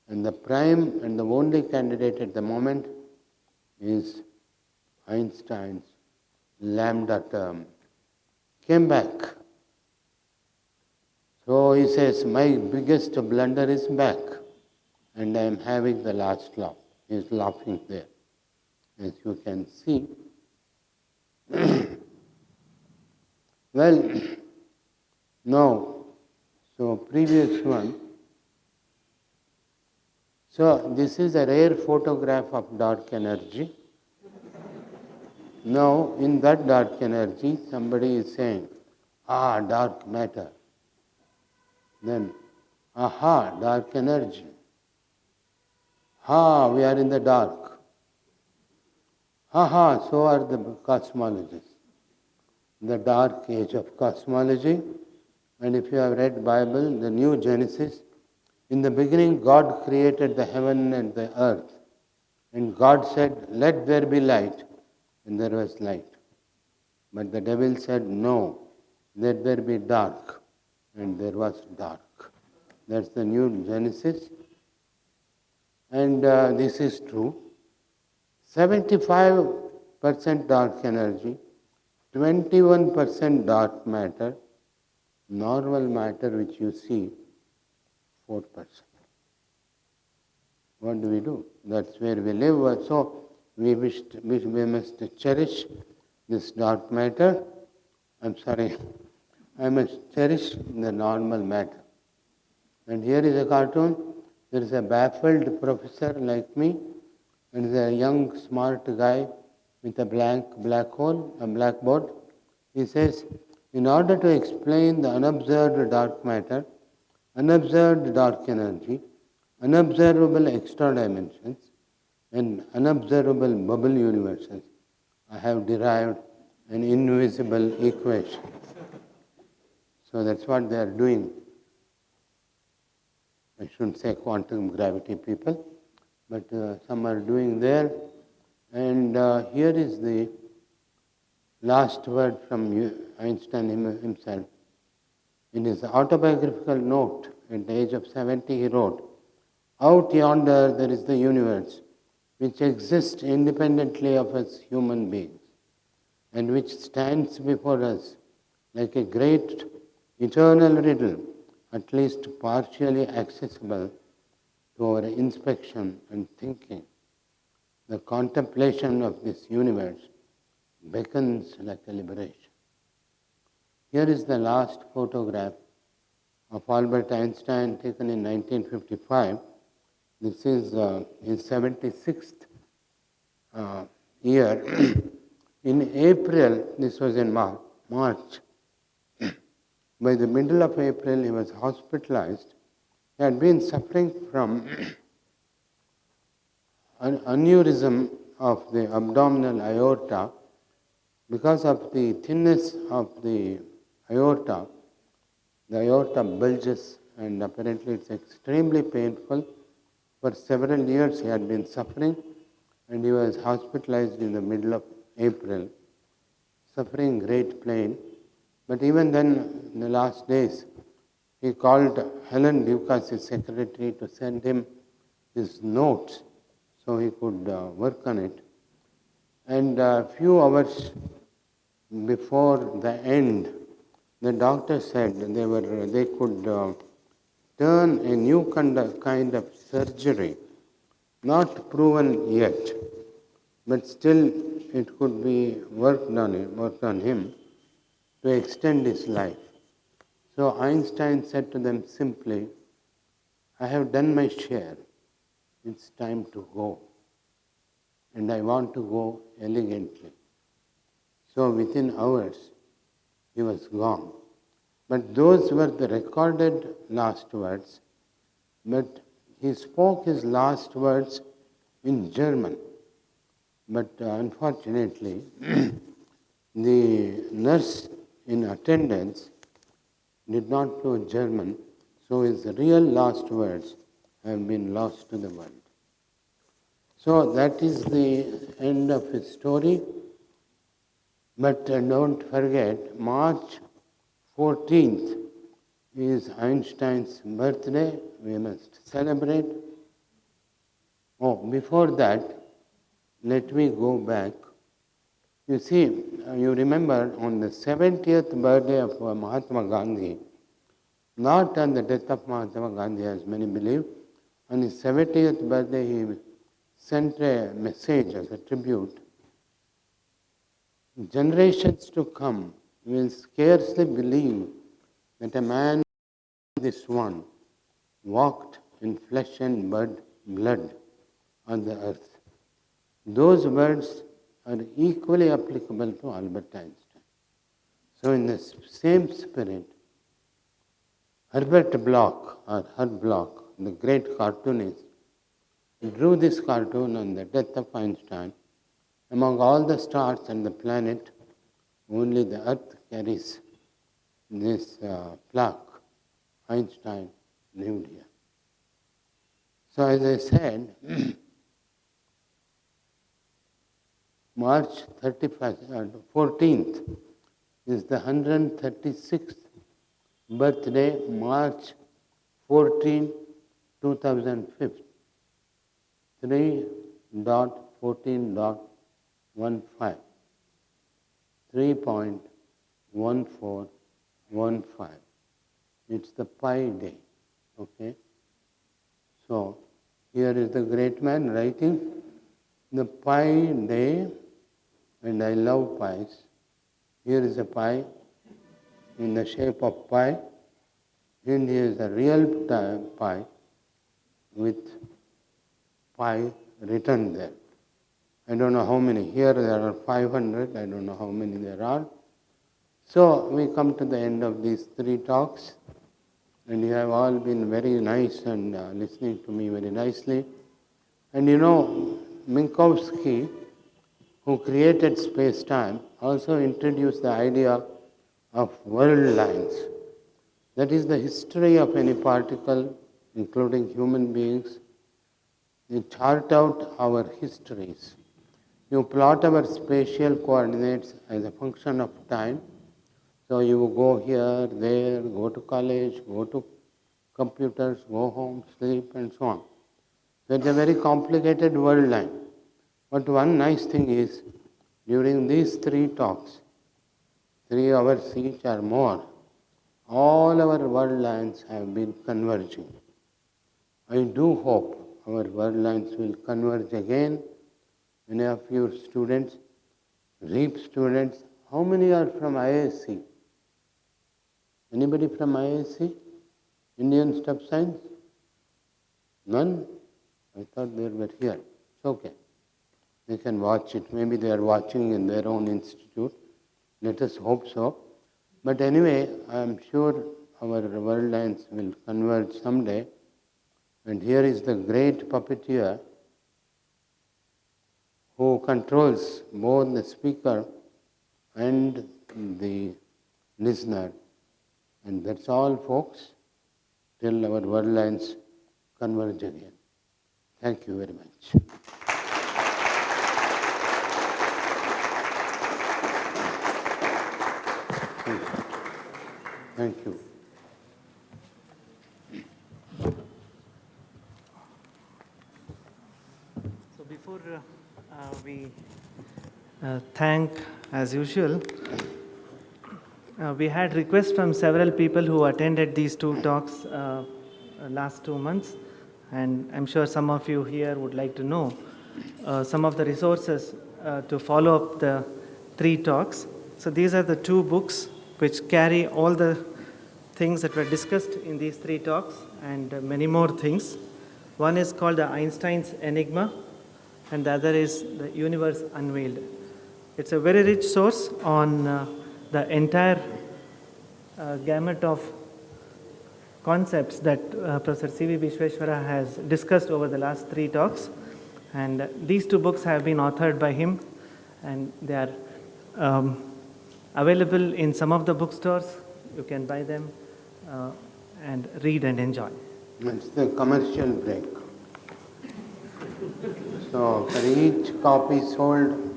And the prime and the only candidate at the moment is Einstein's lambda term. Came back. So he says, my biggest blunder is back, and I am having the last laugh. He is laughing there, as you can see. Well, now, so previous one. So this is a rare photograph of dark energy. Now, in that dark energy, somebody is saying, dark matter. Then, dark energy. We are in the dark. So are the cosmologists. The dark age of cosmology. And if you have read Bible, the new Genesis, in the beginning God created the heaven and the earth. And God said, let there be light. And there was light. But the devil said, no, let there be dark. And there was dark. That's the new Genesis. And this is true. 75% dark energy, 21% dark matter, normal matter which you see, 4%. What do we do? That's where we live. So we must cherish this dark matter. I must cherish the normal matter. And here is a cartoon. There is a baffled professor like me, and there is a young smart guy with a blackboard. He says, in order to explain the unobserved dark matter, unobserved dark energy, unobservable extra dimensions, and unobservable bubble universes, I have derived an invisible equation. So that's what they are doing. I shouldn't say quantum gravity people, but some are doing there. And here is the last word from Einstein himself. In his autobiographical note at the age of 70, he wrote, "Out yonder there is the universe, which exists independently of us human beings, and which stands before us like a great eternal riddle, at least partially accessible to our inspection and thinking. The contemplation of this universe beckons like a liberation." Here is the last photograph of Albert Einstein taken in 1955. This is his 76th year. In April, this was in March. By the middle of April, he was hospitalized. He had been suffering from an aneurysm of the abdominal aorta. Because of the thinness of the aorta bulges, and apparently it's extremely painful. For several years he had been suffering, and he was hospitalized in the middle of April, suffering great pain. But even then, in the last days, he called Helen Dukas, his secretary, to send him his notes so he could work on it. And a few hours before the end, the doctor said they could turn a new kind of surgery, not proven yet, but still it could be worked on him to extend his life. So Einstein said to them simply, "I have done my share. It's time to go. And I want to go elegantly." So within hours, he was gone. But those were the recorded last words. But he spoke his last words in German. But unfortunately, the nurse in attendance did not know German, so his real last words have been lost to the world. So that is the end of his story. But don't forget, March 14th is Einstein's birthday. We must celebrate. Oh, before that, let me go back. You see, you remember on the 70th birthday of Mahatma Gandhi, not on the death of Mahatma Gandhi as many believe, on his 70th birthday he sent a message as a tribute. Generations to come will scarcely believe that a man like this one walked in flesh and blood on the earth. Those words are equally applicable to Albert Einstein. So in the same spirit, Herbert Bloch, or Herb Bloch, the great cartoonist, drew this cartoon on the death of Einstein. Among all the stars and the planet, only the Earth carries this plaque. Einstein lived here. So as I said, March 14th is the 136th birthday, March 14, 2005. 3.14.15. 3.1415. It's the Pi Day. Okay? So, here is the great man writing the Pi Day, and I love pies. Here is a pie in the shape of pi, and here is a real pie with pi written there. I don't know how many. Here there are 500. I don't know how many there are. So we come to the end of these three talks. and you have all been very nice and listening to me very nicely. And you know, Minkowski, who created space-time, also introduced the idea of world lines. That is the history of any particle, including human beings. You chart out our histories. You plot our spatial coordinates as a function of time. So you go here, there, go to college, go to computers, go home, sleep, and so on. So it's a very complicated world line. But one nice thing is, during these 3 talks, 3 hours each or more, all our world lines have been converging. I do hope our world lines will converge again. Many of your students, REAP students, how many are from IISc? Anybody from IISc? Indian Step Science? None? I thought they were here. It's okay. They can watch it. Maybe they are watching in their own institute. Let us hope so. But anyway, I am sure our world lines will converge someday. And here is the great puppeteer who controls both the speaker and the listener. And that's all, folks, till our world lines converge again. Thank you very much. Thank you. So before we thank, as usual, we had requests from several people who attended these 2 talks last 2 months, and I'm sure some of you here would like to know some of the resources to follow up the 3 talks. So these are the 2 books which carry all the things that were discussed in these 3 talks and many more things. One is called the Einstein's Enigma, and the other is The Universe Unveiled. It's a very rich source on the entire gamut of concepts that Professor C.V. Vishweshwara has discussed over the last 3 talks. And these 2 books have been authored by him, and they are available in some of the bookstores. You can buy them and read and enjoy. It's the commercial break. So for each copy sold,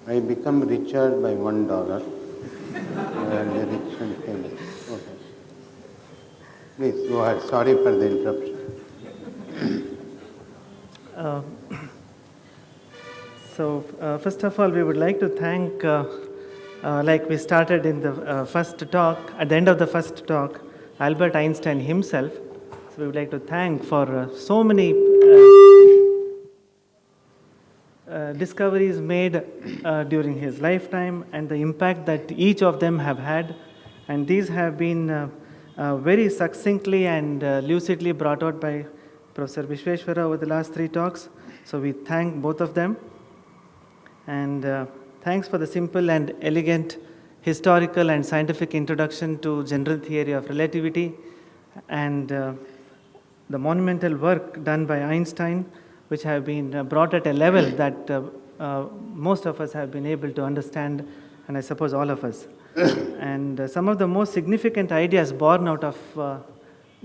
I become richer by $1. Very rich and famous. Okay. Please go ahead. Sorry for the interruption. So first of all, we would like to thank, like we started in the first talk, at the end of the first talk, Albert Einstein himself. So we would like to thank for so many discoveries made during his lifetime and the impact that each of them have had. And these have been very succinctly and lucidly brought out by Professor Vishweshwara over the last 3 talks. So we thank both of them. And thanks for the simple and elegant historical and scientific introduction to general theory of relativity and the monumental work done by Einstein, which have been brought at a level that most of us have been able to understand, and I suppose all of us. And some of the most significant ideas born out of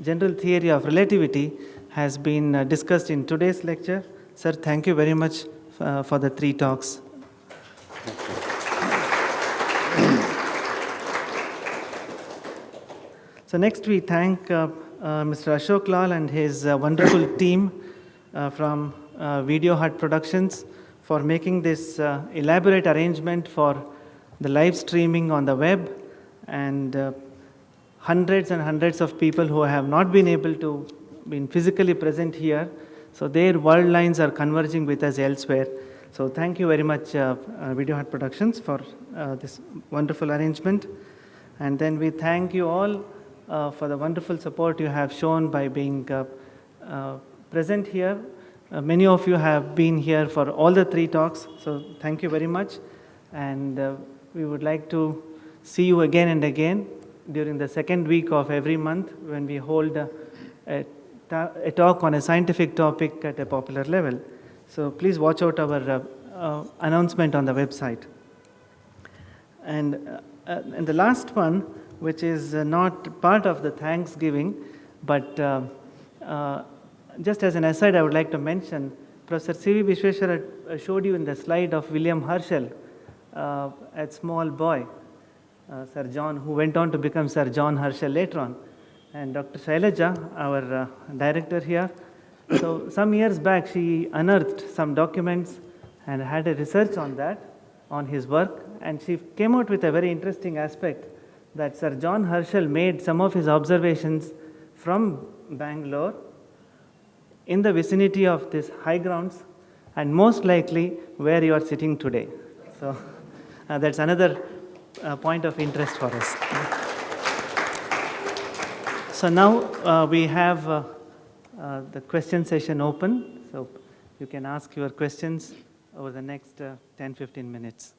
general theory of relativity has been discussed in today's lecture. Sir, thank you very much for the 3 talks. So next we thank Mr. Ashok Lal and his wonderful team from Video Hut Productions for making this elaborate arrangement for the live streaming on the web, and hundreds and hundreds of people who have not been able to be physically present here. So their world lines are converging with us elsewhere. So thank you very much, Video Hut Productions, for this wonderful arrangement. And then we thank you all for the wonderful support you have shown by being present here. Many of you have been here for all the 3 talks, so thank you very much. And we would like to see you again and again during the second week of every month when we hold a talk on a scientific topic at a popular level. So please watch out our announcement on the website. And the last one, which is not part of the Thanksgiving, but just as an aside, I would like to mention, Professor C.V. Vishweshwara showed you in the slide of William Herschel, a small boy, Sir John, who went on to become Sir John Herschel later on. And Dr. Shailaja, our director here, so some years back she unearthed some documents and had a research on that, on his work, and she came out with a very interesting aspect that Sir John Herschel made some of his observations from Bangalore in the vicinity of these high grounds and most likely where you are sitting today. So that's another point of interest for us. So now we have the question session open, so you can ask your questions over the next 10-15 minutes.